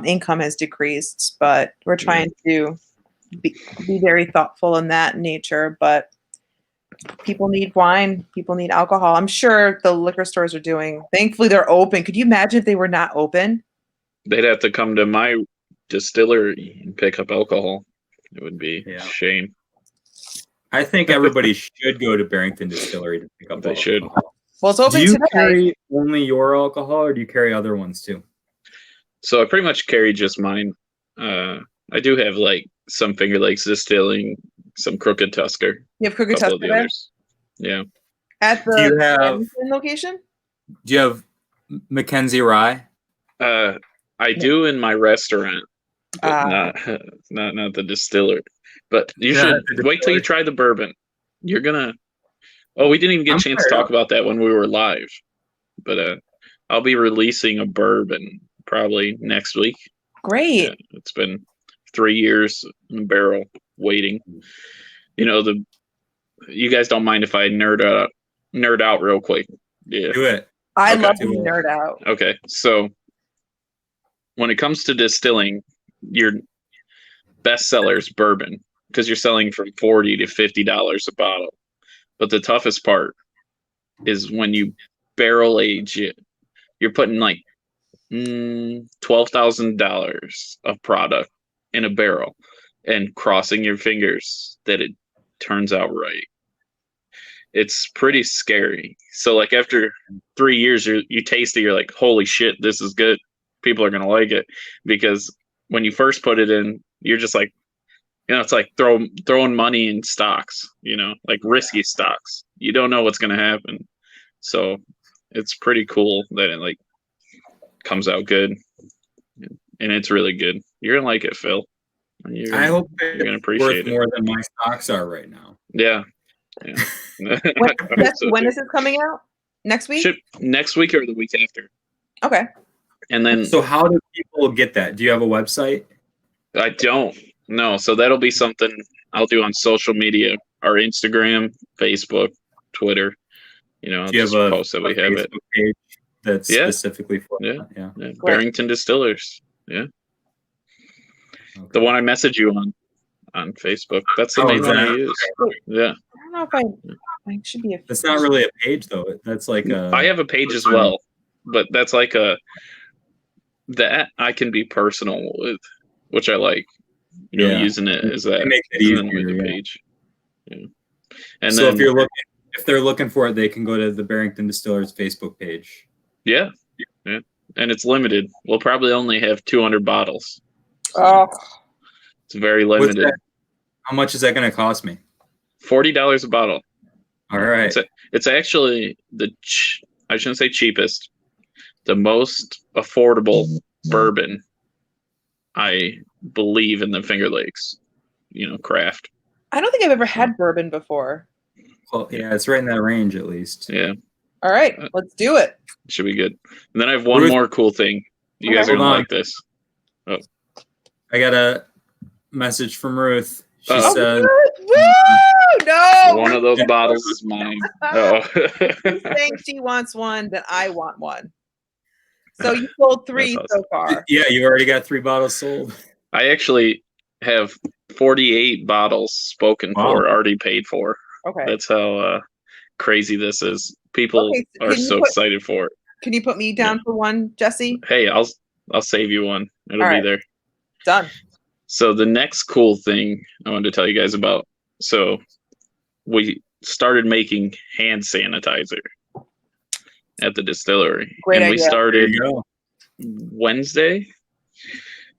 income has decreased, but we're trying to be very thoughtful in that nature. But people need wine, people need alcohol. I'm sure the liquor stores are doing. Thankfully, they're open. Could you imagine if they were not open? They'd have to come to my distillery and pick up alcohol. It would be a Yeah. shame. I think everybody should go to Barrington Distillery to pick up They alcohol. should. Well, it's open Do you today. carry only your alcohol, or do you carry other ones too? So I pretty much carry just mine. I do have like some Finger Lakes Distilling, some Crooked Tusker, You have Crooked couple of Tusker the there others. Yeah. at Do you the have- Edmonton location? Do you have Mackenzie Rye? I do in my restaurant, but not the distiller. But you Yeah, should the wait till you distiller. try the bourbon. You're gonna. Oh, we didn't even get a chance to fired talk up. about that when we were live. But I'll be releasing a bourbon probably next week. Great. Yeah, it's been 3 years in the barrel waiting. You know, you guys don't mind if I nerd out real quick. Yeah. Do it. I Okay. love to nerd out. Okay. So when it comes to distilling, your best seller's bourbon, because you're selling from $40 to $50 a bottle. But the toughest part is when you barrel age it. You're putting like $12,000 of product in a barrel and crossing your fingers that it turns out right. It's pretty scary. So like after 3 years, you taste it, you're like, holy shit, this is good. People are gonna like it. Because when you first put it in, you're just like, it's like throwing money in stocks, like risky stocks. You don't know what's gonna happen. So it's pretty cool that it like comes out good, and it's really good. You're gonna like it, Phil. I hope you're gonna it's appreciate worth it more than my stocks are right now. Yeah. When is it coming out? Next week? Next week or the week after. Okay. And then So how do people get that? Do you have a website? I don't know. So that'll be something I'll do on social media, our Instagram, Facebook, Twitter. Do you have a post that we have Facebook it page that's specifically for Yeah. that? Yeah. Barrington Distillers. Yeah. Okay. The one I message you on Facebook. That's the main one I use. Yeah. I don't know if I should be. That's not really a page though. That's like I have a page as well, but that's like that I can be personal with, which I like. Using it as that. It makes it and then easier, with the yeah. page. Yeah. And so then if they're looking for it, they can go to the Barrington Distillers Facebook page. Yeah. And it's limited. We'll probably only have 200 bottles. Oh. It's very limited. How much is that going to cost me? $40 a bottle. All right. It's actually I shouldn't say cheapest, the most affordable bourbon, I believe, in the Finger Lakes, craft. I don't think I've ever had bourbon before. Well, yeah, it's right in that range at least. Yeah. All right, let's do it. Should be good. And then I have one more cool thing. You guys are going to like this. Oh. I got a message from Ruth. She said, Woo! No! One of those bottles is mine. Oh. She's saying she wants one, that I want one. So you sold 3 so far. Yeah, you already got 3 bottles sold. I actually have 48 bottles spoken for, already paid for. Okay. That's how crazy this is. People are so excited for it. Can you put me down for one, Jesse? Hey, I'll save you one. It'll All be right. there. Done. So the next cool thing I wanted to tell you guys about. So we started making hand sanitizer at the distillery. Great and idea. we started Wednesday,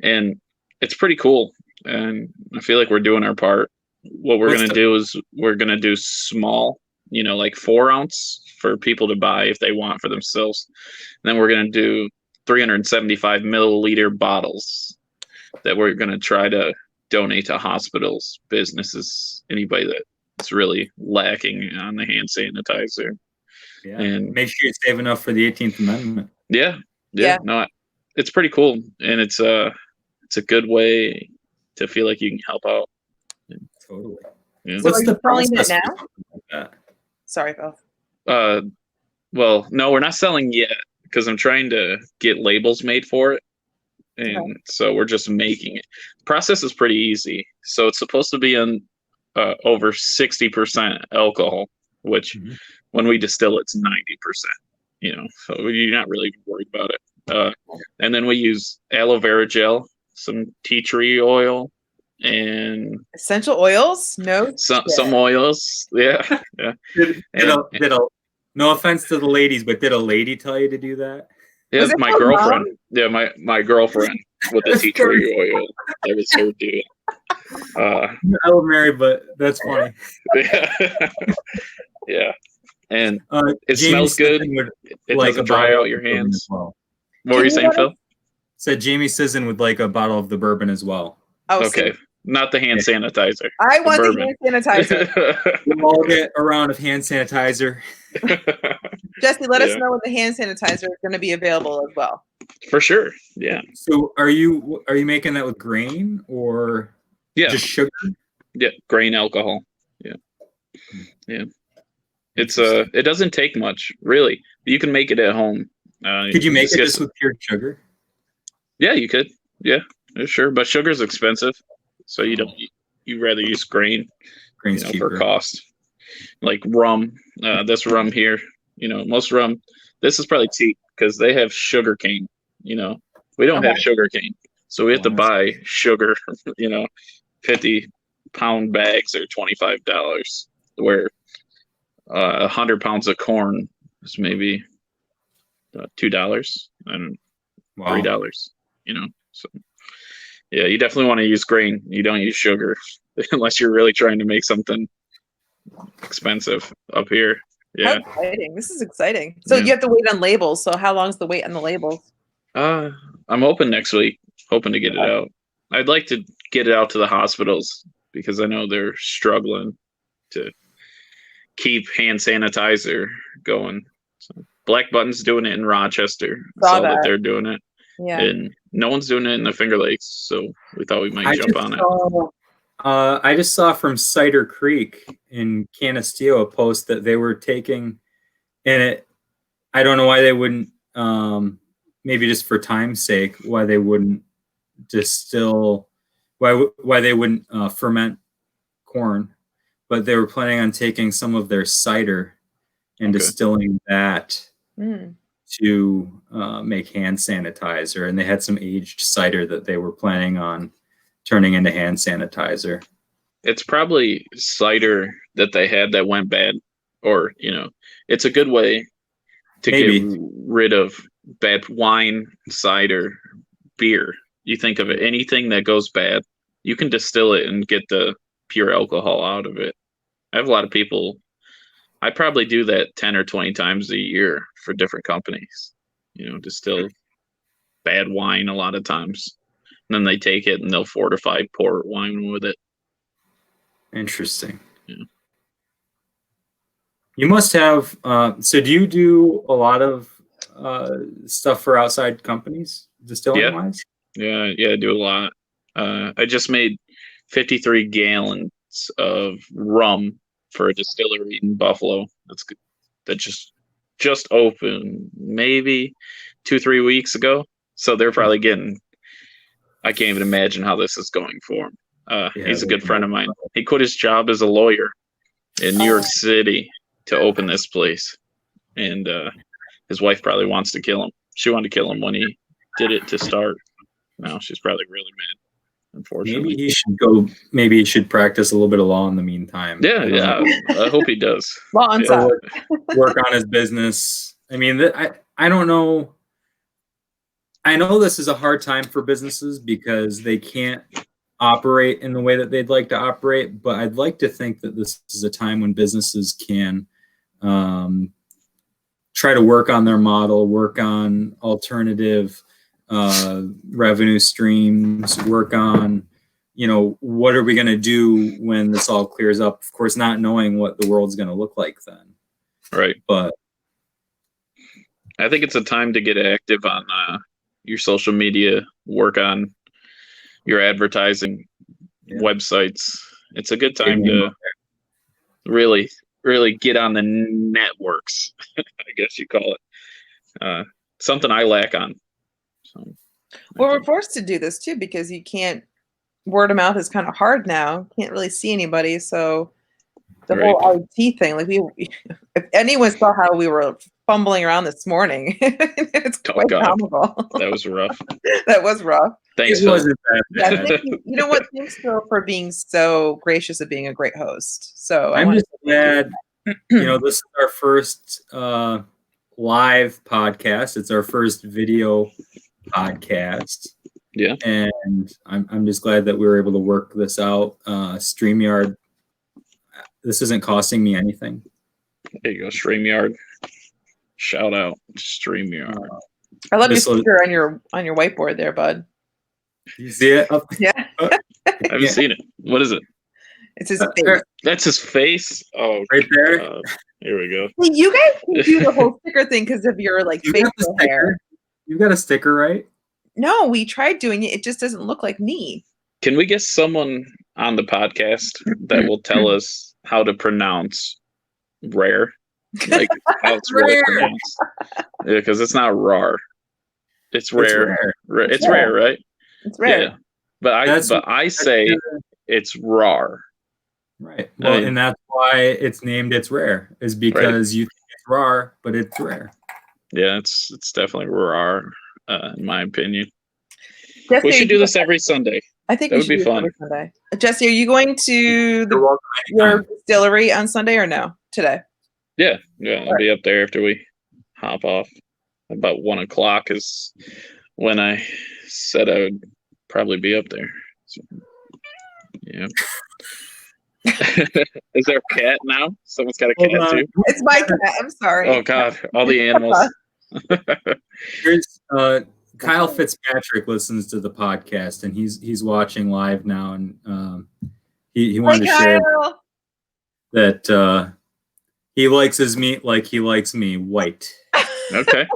and it's pretty cool. And I feel like we're doing our part. What we're going to do is we're going to do small, like 4 ounce for people to buy if they want for themselves. And then we're going to do 375 milliliter bottles that we're going to try to donate to hospitals, businesses, anybody that's really lacking on the hand sanitizer. Yeah. And make sure you save enough for the 18th Amendment. Yeah. Yeah. No, it's pretty cool. And it's a good way to feel like you can help out. Totally. Yeah. So What's are the you selling it process for now? something like that? Sorry, Phil. Well, no, we're not selling yet because I'm trying to get labels made for it. And so we're just making it. The process is pretty easy. So it's supposed to be in over 60% alcohol, which when we distill, it's 90%. So you're not really worried about it. And then we use aloe vera gel, some tea tree oil, and Essential oils? No. some oils. Yeah. No offense to the ladies, but did a lady tell you to do that? Yeah, Was it my her girlfriend. mom? Yeah, my girlfriend with the tea tree oil. That was her dude. I would marry, but that's funny. Yeah. And it Jamie smells good. It doesn't dry out your hands. What were you saying, Phil? Said Jamie Sisson would like a bottle of the bourbon as well. Oh, okay. Not the hand sanitizer. I want the bourbon. hand sanitizer. We'll all get a round of hand sanitizer. Jesse, let us know when the hand sanitizer is going to be available as well. For sure. Yeah. So are you making that with grain or just sugar? Yeah, grain alcohol. Yeah. Yeah. It doesn't take much, really. You can make it at home. Could you make it just with pure sugar? Yeah, you could. Yeah, sure. But sugar's expensive, so you rather use grain. Grain's cheaper for cost. Like rum, this rum here. Most rum. This is probably cheap because they have sugar cane. We don't have sugar cane, so we have to buy sugar. 50-pound bags are $25. Where 100 pounds of corn is maybe $2 and $3. So yeah, you definitely want to use grain. You don't use sugar unless you're really trying to make something expensive up here. Yeah. How exciting. This is exciting. So you have to wait on labels. So how long's the wait on the labels? I'm hoping next week, hoping to get it out. I'd like to get it out to the hospitals because I know they're struggling to keep hand sanitizer going. So Black Button's doing it in Rochester. I saw that they're doing it. Yeah. And no one's doing it in the Finger Lakes, so we thought we might jump on it. I just saw from Cider Creek in Canisteo a post that they were taking, and I don't know why they wouldn't, maybe just for time's sake, why they wouldn't distill, why they wouldn't ferment corn, but they were planning on taking some of their cider and distilling that to make hand sanitizer, and they had some aged cider that they were planning on turning into hand sanitizer. It's probably cider that they had that went bad, or it's a good way to get rid of bad wine, cider, beer. You think of it, anything that goes bad, you can distill it and get the pure alcohol out of it. I have a lot of people. I probably do that 10 or 20 times a year for different companies, distill bad wine a lot of times. And then they take it and they'll fortify port wine with it. Interesting. Yeah. You must have, so do you do a lot of stuff for outside companies, distilling wise? Yeah, I do a lot. I just made 53 gallons of rum for a distillery in Buffalo. That's good. That just opened maybe 2-3 weeks ago. So they're probably getting, I can't even imagine how this is going for him. He's a good friend of mine. He quit his job as a lawyer in New York City to open this place. And his wife probably wants to kill him. She wanted to kill him when he did it to start. Now she's probably really mad. Unfortunately, Maybe he should practice a little bit of law in the meantime. Yeah. I hope he does. Law on side. Work on his business. I mean, I don't know. I know this is a hard time for businesses because they can't operate in the way that they'd like to operate. But I'd like to think that this is a time when businesses can try to work on their model, work on alternative revenue streams, work on, what are we going to do when this all clears up? Of course, not knowing what the world's going to look like then. Right. But I think it's a time to get active on your social media, work on your advertising websites. It's a good time to really, really get on the networks, I guess you call it. Something I lack on. So, well, we're forced to do this too because you can't. Word of mouth is kind of hard now. Can't really see anybody, so the whole IT thing. Like if anyone saw how we were fumbling around this morning, it's quite comical. That was rough. That was rough. Thanks, Phil. You know what? Thanks, Phil, for being so gracious of being a great host. So I'm just glad. This is our first live podcast. It's our first video podcast. Yeah. And I'm just glad that we were able to work this out. StreamYard, this isn't costing me anything. There you go, StreamYard. Shout out to StreamYard. I love your sticker on your whiteboard there, bud. You see it? Yeah. I haven't seen it. What is it? It's his face. That's his face? Oh, right there. Here we go. Well, you guys can do the whole sticker thing because of your facial hair. You got a sticker, right? No, we tried doing it. It just doesn't look like me. Can we get someone on the podcast that will tell us how to pronounce RAHR? Like how it's really pronounced. Yeah, because it's not RAHR. It's RAHR. It's RAHR, right? It's RAHR. Yeah. But I say it's RAHR. Right. Well, and that's why it's named It's Rare, is because you think it's RAHR, but it's rare. Yeah, it's definitely RAHR. In my opinion, Jesse, we should do this every Sunday. I think that would be fun. Every Sunday. Jesse, are you going to your distillery on Sunday or no? Today? Yeah, I'll be up there after we hop off. About 1:00 is when I said I would probably be up there. So, yeah. Is there a cat now? Someone's got a cat too. It's my cat. I'm sorry. Oh God, all the animals. Here's Kyle Fitzpatrick listens to the podcast and he's watching live now, and he wanted to share that he likes his meat like he likes me, white. Okay.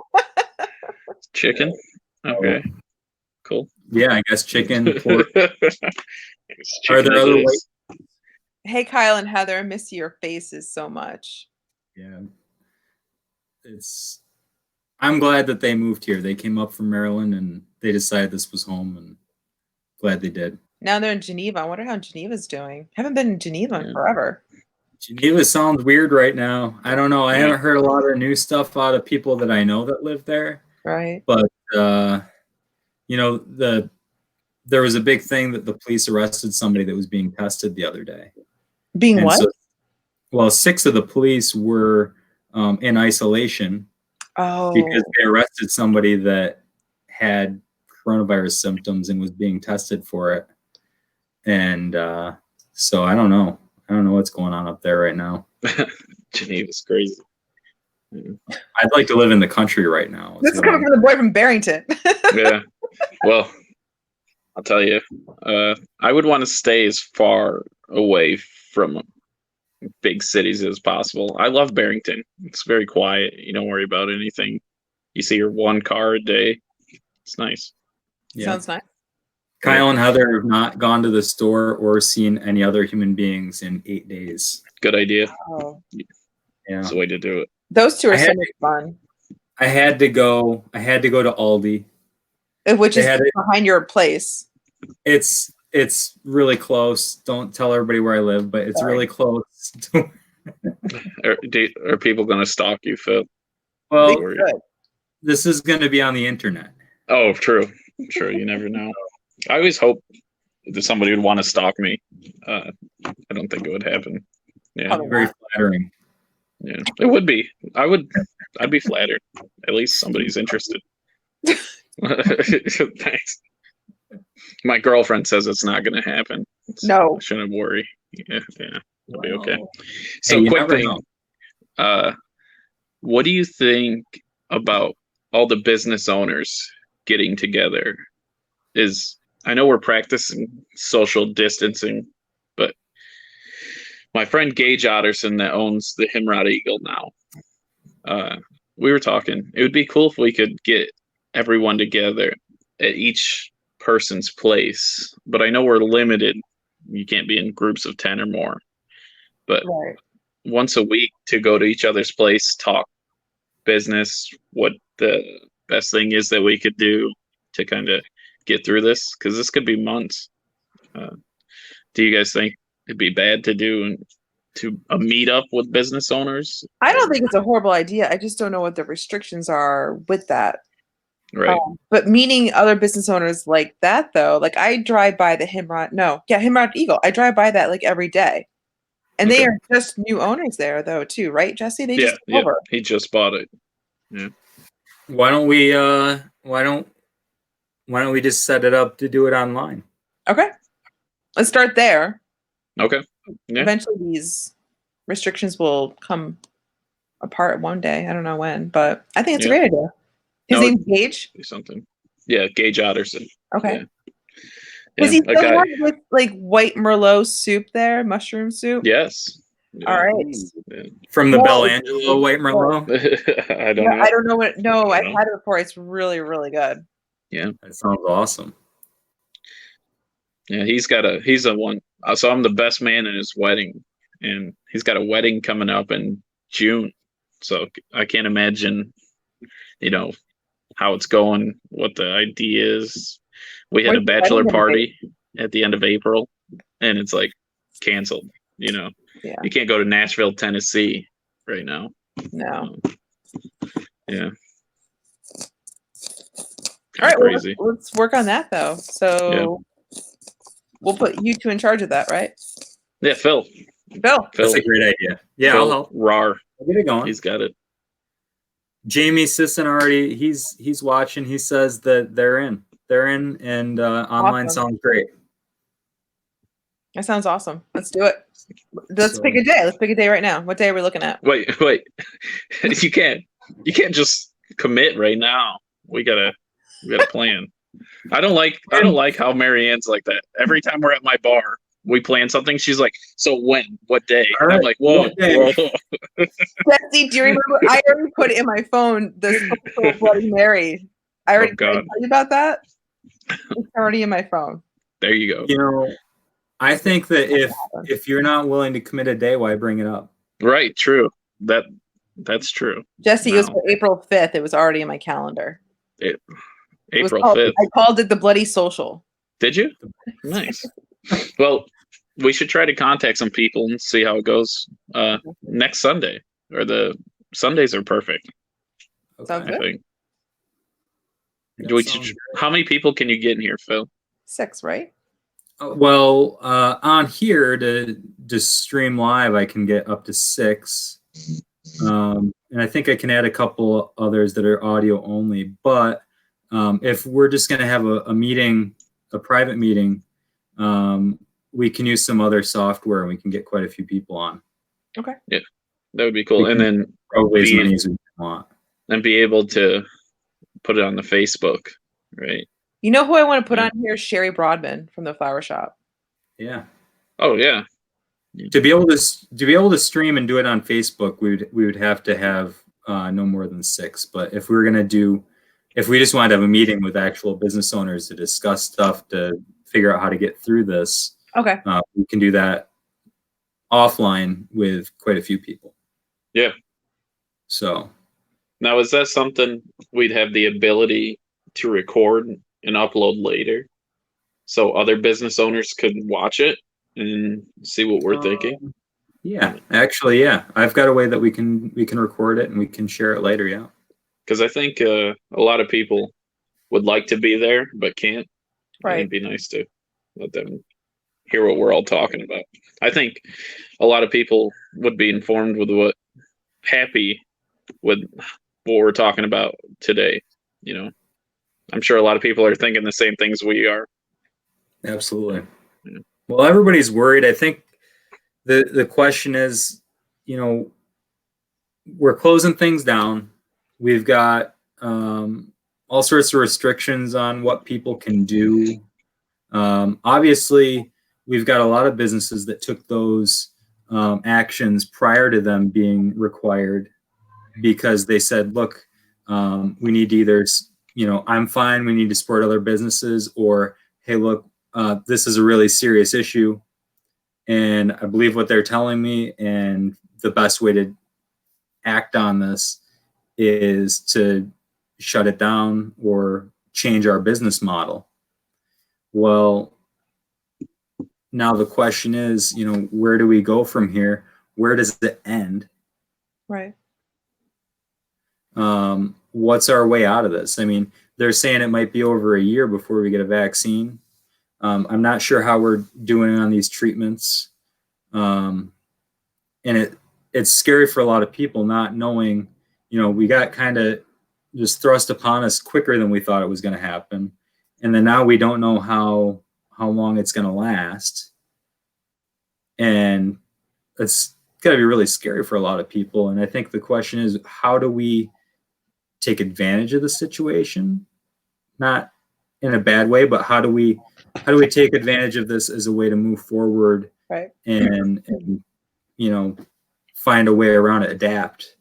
Chicken. Okay. Cool. Yeah, I guess chicken. Pork. Are there other white? Hey, Kyle and Heather, I miss your faces so much. Yeah. I'm glad that they moved here. They came up from Maryland and they decided this was home, and glad they did. Now they're in Geneva. I wonder how Geneva's doing. Haven't been in Geneva in forever. Geneva sounds weird right now. I don't know. I haven't heard a lot of new stuff out of people that I know that live there. Right. But, there was a big thing that the police arrested somebody that was being tested the other day. Being what? So, 6 of the police were in isolation. Oh. Because they arrested somebody that had coronavirus symptoms and was being tested for it. And so I don't know. I don't know what's going on up there right now. Geneva's crazy. I'd like to live in the country right now. This is coming from the boy from Barrington. Yeah. Well, I'll tell you, I would want to stay as far away from big cities as possible. I love Barrington. It's very quiet. You don't worry about anything. You see your one car a day. It's nice. Yeah. Sounds nice. Kyle and Heather have not gone to the store or seen any other human beings in 8 days. Good idea. Oh. Yeah. That's the way to do it. Those two are so much fun. I had to go to Aldi. Which is behind your place. It's really close. Don't tell everybody where I live, but it's really close. Are people going to stalk you, Phil? Well, this is going to be on the internet. Oh, true. You never know. I always hope that somebody would want to stalk me. I don't think it would happen. Yeah, Probably Very not. flattering. yeah, it would be. I'd be flattered. At least somebody's interested. Thanks. My girlfriend says it's not going to happen. No. I shouldn't worry. Yeah, it'll be okay. Well, So, you quick never thing. know. What do you think about all the business owners getting together? I know we're practicing social distancing, but my friend Gage Otterson that owns the Himrod Eagle now, we were talking. It would be cool if we could get everyone together at each person's place, but I know we're limited. You can't be in groups of 10 or more. But Right. once a week to go to each other's place, talk business, what the best thing is that we could do to kind of get through this, because this could be months. Do you guys think it'd be bad to do a meetup with business owners? I don't think it's a horrible idea. I just don't know what the restrictions are with that. Right. But meeting other business owners like that, though, like I drive by the Himrod Eagle. I drive by that like every day. And they Okay. are just new owners there, though, too, right, Jesse? They just took over. He just bought it. Yeah. Why don't we just set it up to do it online? Okay. Let's start there. Okay. Yeah. Eventually, these restrictions will come apart one day. I don't know when, but I think it's a great idea. His name's Gage? Something. Yeah, Gage Otterson. Okay. Yeah. Was he still one with like white Merlot soup there, mushroom soup? Yes. Yeah. All right. Yeah. From the Bellangelo white Merlot? I don't know. I don't know what. No, I've had it before. It's really, really good. Yeah. That sounds awesome. Yeah, he's a one. So I'm the best man in his wedding, and he's got a wedding coming up in June. So I can't imagine, how it's going, what the idea is. We had a bachelor party at the end of April, and it's like canceled. Yeah. You can't go to Nashville, Tennessee right now. No. Yeah. All right, well, let's work on that though. So we'll put you two in charge of that, right? Yeah, Phil. That's a great idea. Yeah, Phil, I'll help. RAHR. I'll get it going. He's got it. Jamie Sisson already. He's watching. He says that they're in, and online sounds great. That sounds awesome. Let's do it. Let's pick a day. Let's pick a day right now. What day are we looking at? Wait. You can't just commit right now. We gotta plan. I don't like how Marianne's like that. Every time we're at my bar, we plan something. She's like, "So when? What day?" And I'm like, "Whoa." Jesse, do you remember? I already put it in my phone. The Bloody Mary. I already told you about that. It's already in my phone. There you go. I think that if you're not willing to commit a day, why bring it up? Right. True. That's true. Jesse, it was for April 5th. It was already in my calendar. April 5th. I called it the Bloody Social. Did you? Nice. Well, we should try to contact some people and see how it goes next Sunday. Or the Sundays are perfect. Sounds good. I think. How many people can you get in here, Phil? 6, right? Well, on here to stream live, I can get up to 6. And I think I can add a couple others that are audio only. But if we're just going to have a meeting, a private meeting, we can use some other software and we can get quite a few people on. Okay. Yeah, that would be cool. And then probably as many as we want. And be able to put it on the Facebook, right? You know who I want to put on here? Sherry Broadman from the Flower Shop. Yeah. Oh yeah. To be able to stream and do it on Facebook, we would have to have no more than 6. But if we just wanted to have a meeting with actual business owners to discuss stuff to figure out how to get through this, okay, we can do that offline with quite a few people. Yeah. So now, is that something we'd have the ability to record and upload later, so other business owners could watch it and see what we're thinking? Yeah, actually, yeah, I've got a way that we can record it and we can share it later. Yeah, because I think a lot of people would like to be there but can't. Right. It'd be nice to let them hear what we're all talking about. I think a lot of people would be informed happy with what we're talking about today. I'm sure a lot of people are thinking the same things we are. Absolutely. Yeah. Well, everybody's worried. I think the question is, we're closing things down. We've got all sorts of restrictions on what people can do. Obviously, we've got a lot of businesses that took those actions prior to them being required because they said, look, we need to either, I'm fine, we need to support other businesses, or, hey, look, this is a really serious issue, and I believe what they're telling me, and the best way to act on this is to shut it down or change our business model. Well, now the question is, where do we go from here? Where does it end? Right. What's our way out of this? I mean, they're saying it might be over a year before we get a vaccine. I'm not sure how we're doing on these treatments. And it's scary for a lot of people not knowing, we got kind of just thrust upon us quicker than we thought it was going to happen. And then now we don't know how long it's going to last. And it's got to be really scary for a lot of people. And I think the question is, how do we take advantage of the situation? Not in a bad way, but how do we take advantage of this as a way to move forward, right? And find a way around it, adapt.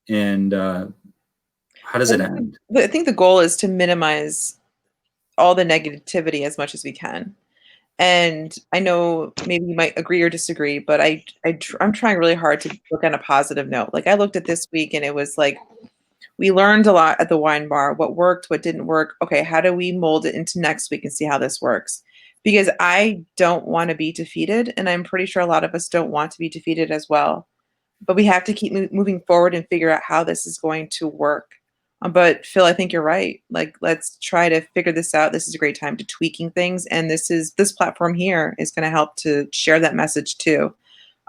And how does it end? I think the goal is to minimize all the negativity as much as we can. And I know maybe you might agree or disagree, but I'm trying really hard to look on a positive note. Like I looked at this week and it was like, we learned a lot at the wine bar, what worked, what didn't work. Okay, how do we mold it into next week and see how this works? Because I don't want to be defeated, and I'm pretty sure a lot of us don't want to be defeated as well. But we have to keep moving forward and figure out how this is going to work. But Phil, I think you're right. Like, let's try to figure this out. This is a great time to tweaking things, and this platform here is going to help to share that message too.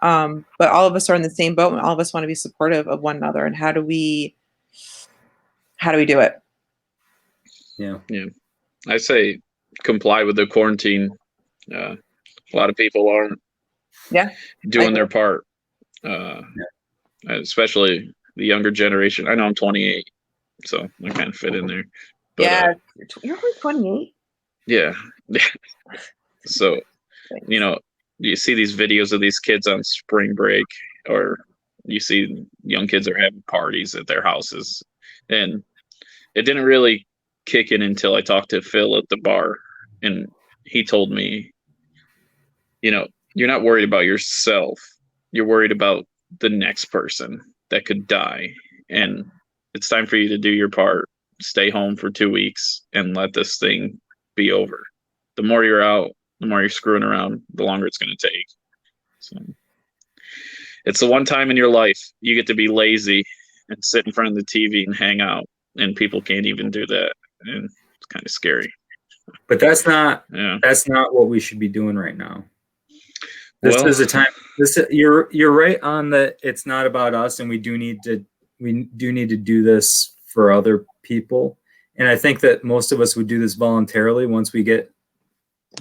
But all of us are in the same boat, and all of us want to be supportive of one another. And how do we do it? Yeah. I say comply with the quarantine. A lot of people aren't doing their part, especially the younger generation. I know I'm 28, so I kind of fit in there. But, yeah, you're 28. Yeah. So, you see these videos of these kids on spring break, or you see young kids are having parties at their houses, and it didn't really kick in until I talked to Phil at the bar, and he told me, you're not worried about yourself. You're worried about the next person that could die. And it's time for you to do your part. Stay home for 2 weeks and let this thing be over. The more you're out, the more you're screwing around, the longer it's going to take. So it's the one time in your life you get to be lazy and sit in front of the TV and hang out, and people can't even do that. And it's kind of scary. But that's not what we should be doing right now. This is a time. You're right on that. It's not about us, and we do need to do this for other people. And I think that most of us would do this voluntarily once we get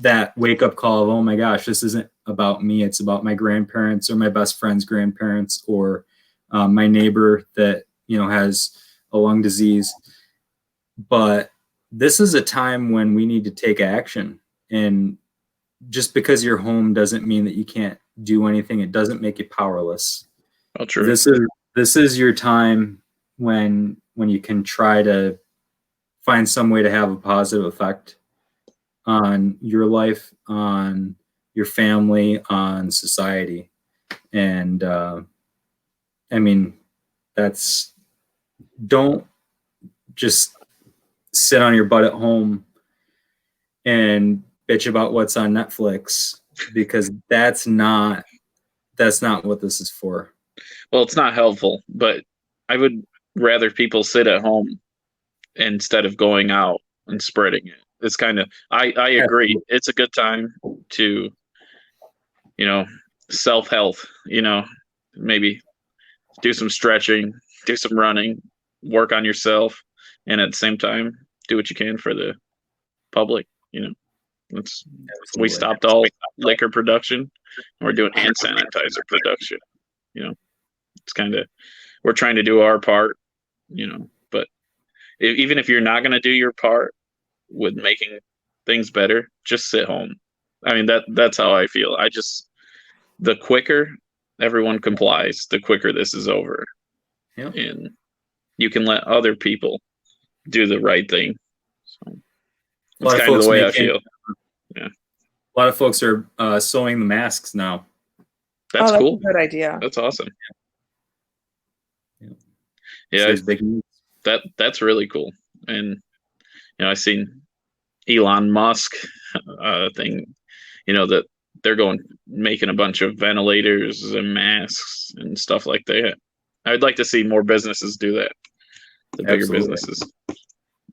that wake up call of, oh my gosh, this isn't about me. It's about my grandparents or my best friend's grandparents or my neighbor that has a lung disease. But this is a time when we need to take action. And just because you're home doesn't mean that you can't do anything. It doesn't make you powerless. Oh, true. This is your time when you can try to find some way to have a positive effect on your life, on your family, on society. And don't just sit on your butt at home and bitch about what's on Netflix, because that's not what this is for. Well, it's not helpful, but I would rather people sit at home instead of going out and spreading it. It's kind of, I agree. It's a good time to, self-health, maybe do some stretching, do some running, work on yourself, and at the same time, do what you can for the public. We stopped all liquor production, and we're doing hand sanitizer production. It's kind of, we're trying to do our part, but even if you're not going to do your part with making things better, just sit home. I mean, that's how I feel. The quicker everyone complies, the quicker this is over. Yeah. And you can let other people do the right thing. So that's kind of the way I feel. Yeah. A lot of folks are sewing the masks now. That's cool. A good idea. That's awesome. Yeah, that's really cool. And I seen Elon Musk thing, that they're making a bunch of ventilators and masks and stuff like that. I'd like to see more businesses do that. The bigger businesses.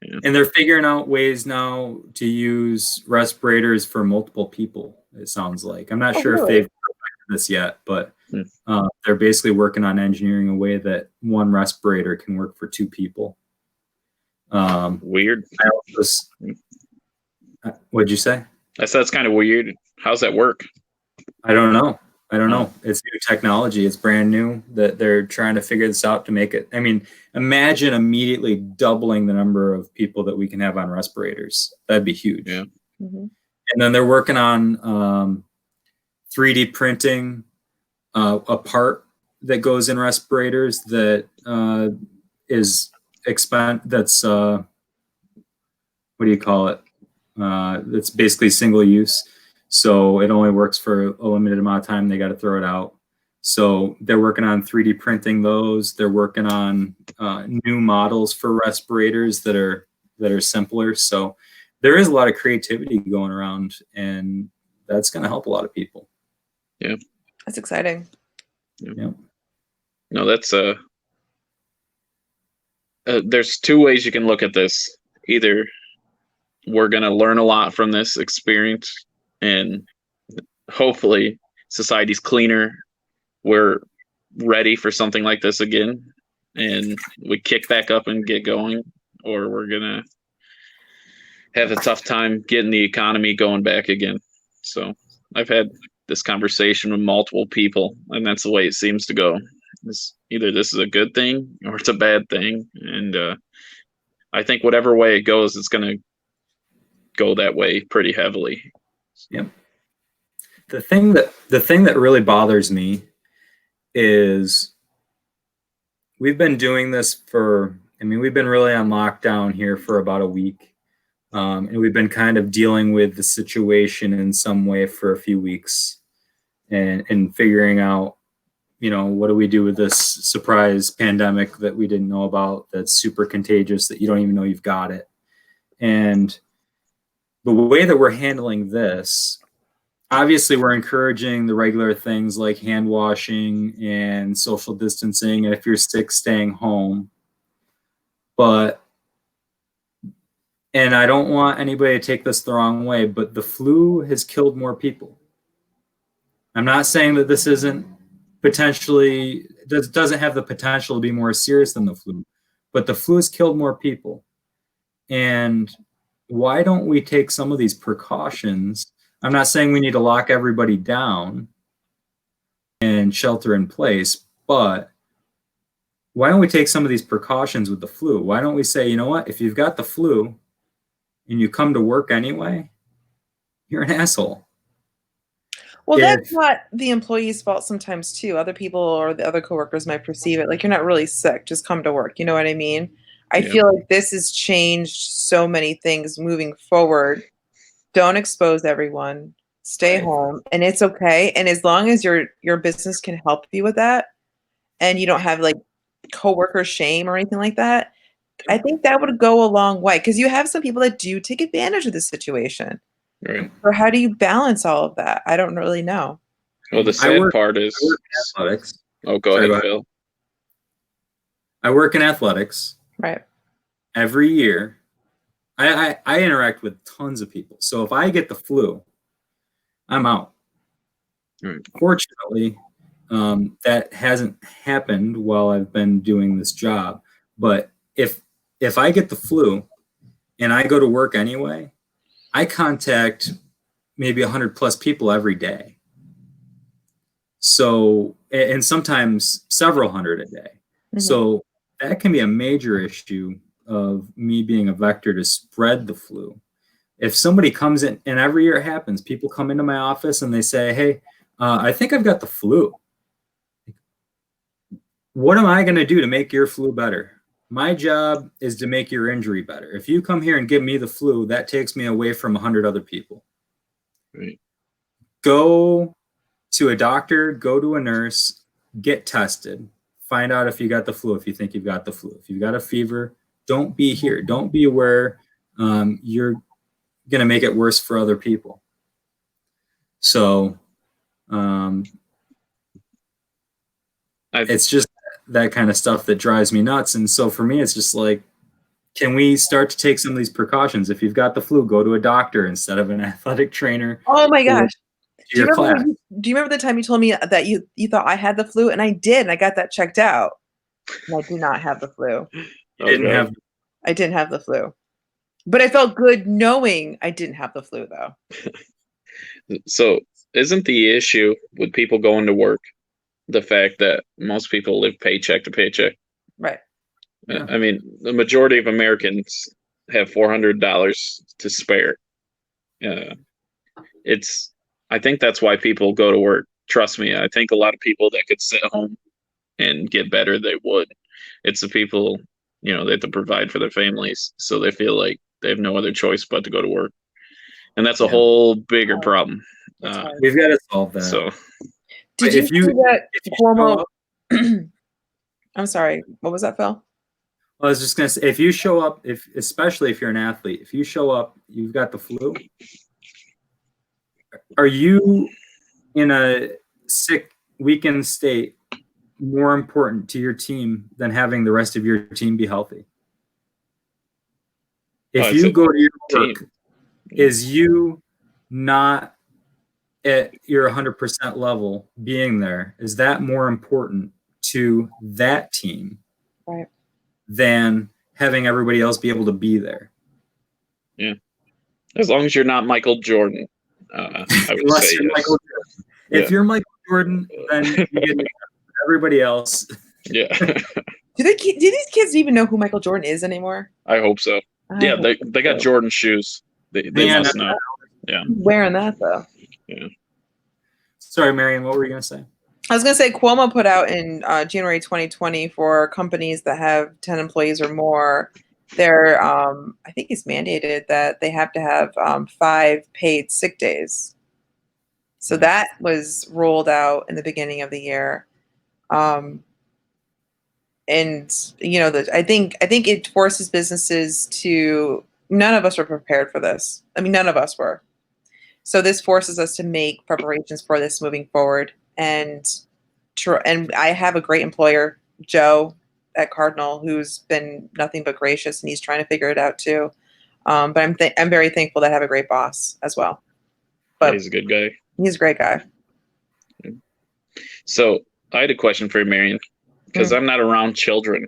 Yeah. And they're figuring out ways now to use respirators for multiple people, it sounds like. I'm not sure if they've perfected this yet, but they're basically working on engineering a way that one respirator can work for 2 people. Weird. What'd you say? I said it's kind of weird. How's that work? I don't know. It's new technology. It's brand new that they're trying to figure this out to make it. I mean, imagine immediately doubling the number of people that we can have on respirators. That'd be huge. Yeah. Mm-hmm. And then they're working on 3D printing a part that goes in respirators that is that's what do you call it? It's basically single use. So it only works for a limited amount of time. They got to throw it out. So they're working on 3D printing those. They're working on new models for respirators that are simpler. So there is a lot of creativity going around, and that's going to help a lot of people. Yeah, that's exciting. Yeah. No, that's there's 2 ways you can look at this. Either we're going to learn a lot from this experience, and hopefully society's cleaner. We're ready for something like this again, and we kick back up and get going, or we're going to have a tough time getting the economy going back again. So I've had this conversation with multiple people, and that's the way it seems to go. Either this is a good thing or it's a bad thing. And I think whatever way it goes, it's going to go that way pretty heavily. Yep. The thing that really bothers me is we've been doing this we've been really on lockdown here for about a week. And we've been kind of dealing with the situation in some way for a few weeks and figuring out, what do we do with this surprise pandemic that we didn't know about, that's super contagious, that you don't even know you've got it. And the way that we're handling this, obviously we're encouraging the regular things like hand washing and social distancing, and if you're sick, staying home. And I don't want anybody to take this the wrong way, but the flu has killed more people. I'm not saying that this doesn't have the potential to be more serious than the flu, but the flu has killed more people. And why don't we take some of these precautions? I'm not saying we need to lock everybody down and shelter in place, but why don't we take some of these precautions with the flu? Why don't we say, you know what, if you've got the flu and you come to work anyway, you're an asshole. Well, that's not the employee's fault sometimes too. Other people or the other coworkers might perceive it like you're not really sick, just come to work. You know what I mean? I feel like this has changed so many things moving forward. Don't expose everyone. Stay home, and it's okay. And as long as your business can help you with that, and you don't have like coworker shame or anything like that, I think that would go a long way, because you have some people that do take advantage of the situation. Right. Or how do you balance all of that? I don't really know. Well, the sad part is athletics. Oh, go ahead, Phil. I work in athletics. Right. Every year, I interact with tons of people. So if I get the flu, I'm out. Right. Fortunately, that hasn't happened while I've been doing this job. But if I get the flu and I go to work anyway, I contact maybe 100 plus people every day. So, and sometimes several hundred a day. Mhm. So that can be a major issue of me being a vector to spread the flu. If somebody comes in, and every year it happens, people come into my office and they say, hey, I think I've got the flu. What am I going to do to make your flu better? My job is to make your injury better. If you come here and give me the flu, that takes me away from 100 other people. Right. Go to a doctor, go to a nurse, get tested, find out if you got the flu, if you think you've got the flu. If you've got a fever, don't be here. Don't be where you're going to make it worse for other people. So it's just that kind of stuff that drives me nuts. And so for me, it's just like, can we start to take some of these precautions? If you've got the flu, go to a doctor instead of an athletic trainer. Oh my gosh. Do you Class. remember the time you told me that you thought I had the flu? And I did, and I got that checked out. And I do not have the flu. I didn't have the flu. But I felt good knowing I didn't have the flu, though. So isn't the issue with people going to work the fact that most people live paycheck to paycheck? Right. Yeah. I mean, the majority of Americans have $400 to spare. I think that's why people go to work. Trust me, I think a lot of people that could sit home and get better, they would. It's the people, they have to provide for their families, so they feel like they have no other choice but to go to work. And that's a whole bigger problem. We've got to solve that. So, did you see that Cuomo? I'm sorry. What was that, Phil? I was just going to say, if you show up, especially if you're an athlete, if you show up, you've got the flu. Are you in a sick, weakened state more important to your team than having the rest of your team be healthy? If you go to your work, is you not at your 100% level being there, is that more important to that team than having everybody else be able to be there? Yeah. As long as you're not Michael Jordan. I would say yes. If you're Michael Jordan, then you get everybody else. Yeah. Do these kids even know who Michael Jordan is anymore? I hope so. Yeah, they got Jordan shoes. They must know. Yeah. Wearing that though. Yeah. Sorry, Marion, what were you gonna say? I was gonna say Cuomo put out in January 2020 for companies that have 10 employees or more. They're I think he's mandated that they have to have 5 paid sick days. So that was rolled out in the beginning of the year. And I think it forces businesses to. None of us were prepared for this. I mean, none of us were. So this forces us to make preparations for this moving forward. And I have a great employer, Joe at Cardinal, who's been nothing but gracious, and he's trying to figure it out too. But I'm very thankful that I have a great boss as well. But he's a good guy. He's a great guy. So I had a question for you, Marion, because I'm not around children.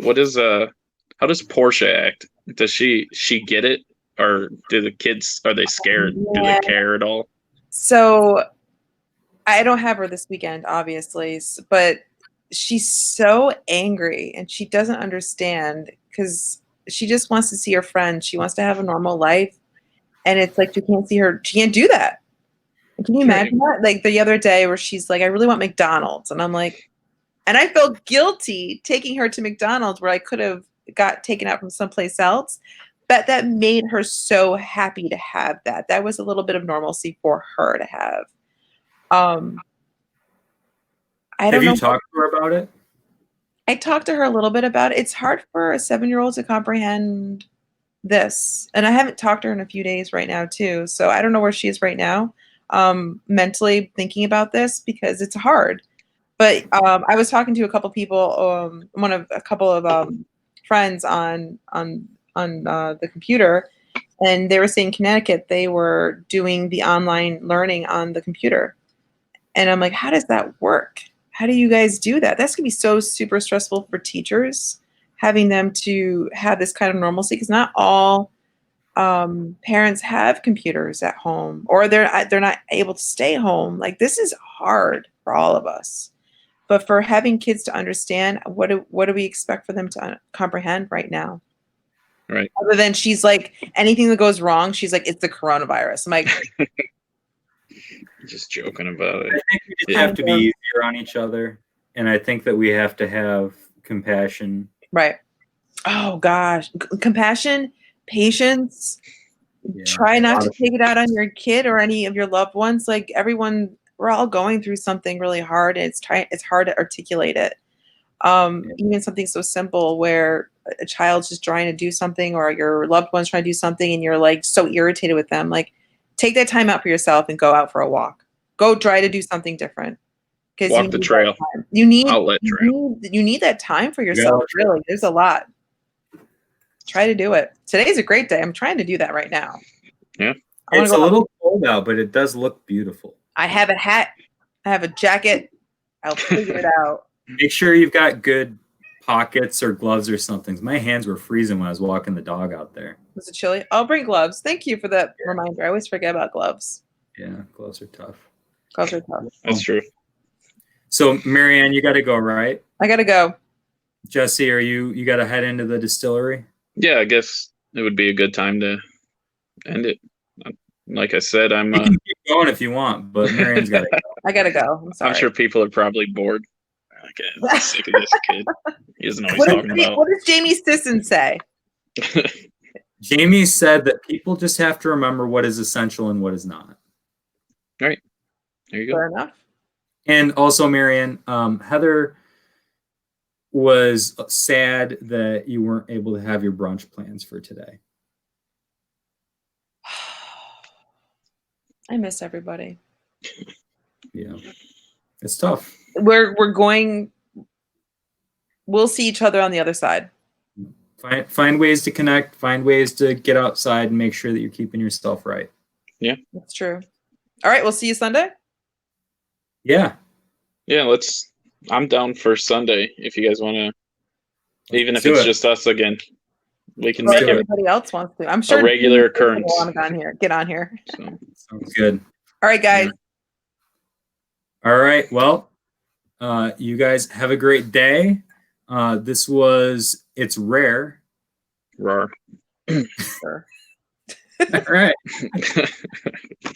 How does Portia act? Does she get it, or do the kids, are they scared? Do they care at all? So I don't have her this weekend, obviously, but she's so angry and she doesn't understand because she just wants to see her friends. She wants to have a normal life, and it's like she can't see her. She can't do that. Can you imagine that? Like the other day where she's like, I really want McDonald's. And I'm like, and I felt guilty taking her to McDonald's where I could have got taken out from someplace else. But that made her so happy to have that. That was a little bit of normalcy for her to have. Have you talked to her about it? I talked to her a little bit about it. It's hard for a 7-year-old to comprehend this. And I haven't talked to her in a few days right now, too. So I don't know where she is right now, mentally thinking about this, because it's hard. But I was talking to a couple people, a couple of friends on the computer, and they were saying in Connecticut they were doing the online learning on the computer, and I'm like, how does that work? How do you guys do that? That's gonna be so super stressful for teachers, having them to have this kind of normalcy, because not all parents have computers at home, or they're not able to stay home. Like, this is hard for all of us. But for having kids to understand, what do we expect for them to comprehend right now? Right. Other than, she's like, anything that goes wrong, she's like, it's the coronavirus. I'm like, just joking about it. I think we just have to be easier on each other, and I think that we have to have compassion. right. Oh gosh, compassion, patience. Yeah, try not to take it out on your kid or any of your loved ones. Like, everyone, we're all going through something really hard, and it's hard to articulate it. Even something so simple where a child's just trying to do something, or your loved one's trying to do something, and you're like so irritated with them. Like, take that time out for yourself and go out for a walk. Go try to do something different. Because Walk the trail. You need Outlet trail. you need that time for yourself. Really, there's a lot. Try to do it. Today's a great day. I'm trying to do that right now. Yeah. It's a little cold out, but it does look beautiful. I have a hat. I have a jacket. I'll figure it out. Make sure you've got good pockets or gloves or something. My hands were freezing when I was walking the dog out there. Was it chilly? I'll bring gloves. Thank you for that reminder. I always forget about gloves. Yeah, gloves are tough. Gloves are tough. That's true. So, Marianne, you got to go, right? I got to go. Jesse, you got to head into the distillery? Yeah, I guess it would be a good time to end it. Like I said, You can keep going if you want, but Marianne's got to go. I got to go. I'm sorry. I'm sure people are probably bored. Okay, I'm sick of this kid. He doesn't know what he's talking about. What does Jamie Sisson say? Jamie said that people just have to remember what is essential and what is not. All right. There you go. Fair enough. And also, Marianne, Heather was sad that you weren't able to have your brunch plans for today. I miss everybody. Yeah, it's tough. We'll see each other on the other side. Find ways to connect, find ways to get outside, and make sure that you're keeping yourself right. Yeah. That's true. All right, we'll see you Sunday. Yeah. Yeah, I'm down for Sunday if you guys want to, even if it's just us again. We can make it. Everybody else wants to. I'm sure a regular occurrence. Get on here. So. Sounds good. All right, guys. All right. Well, you guys have a great day. This was It's Rare. RAHR. Sure. All right.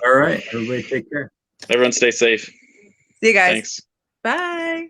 All right. Everybody take care. Everyone stay safe. See you guys. Thanks. Bye.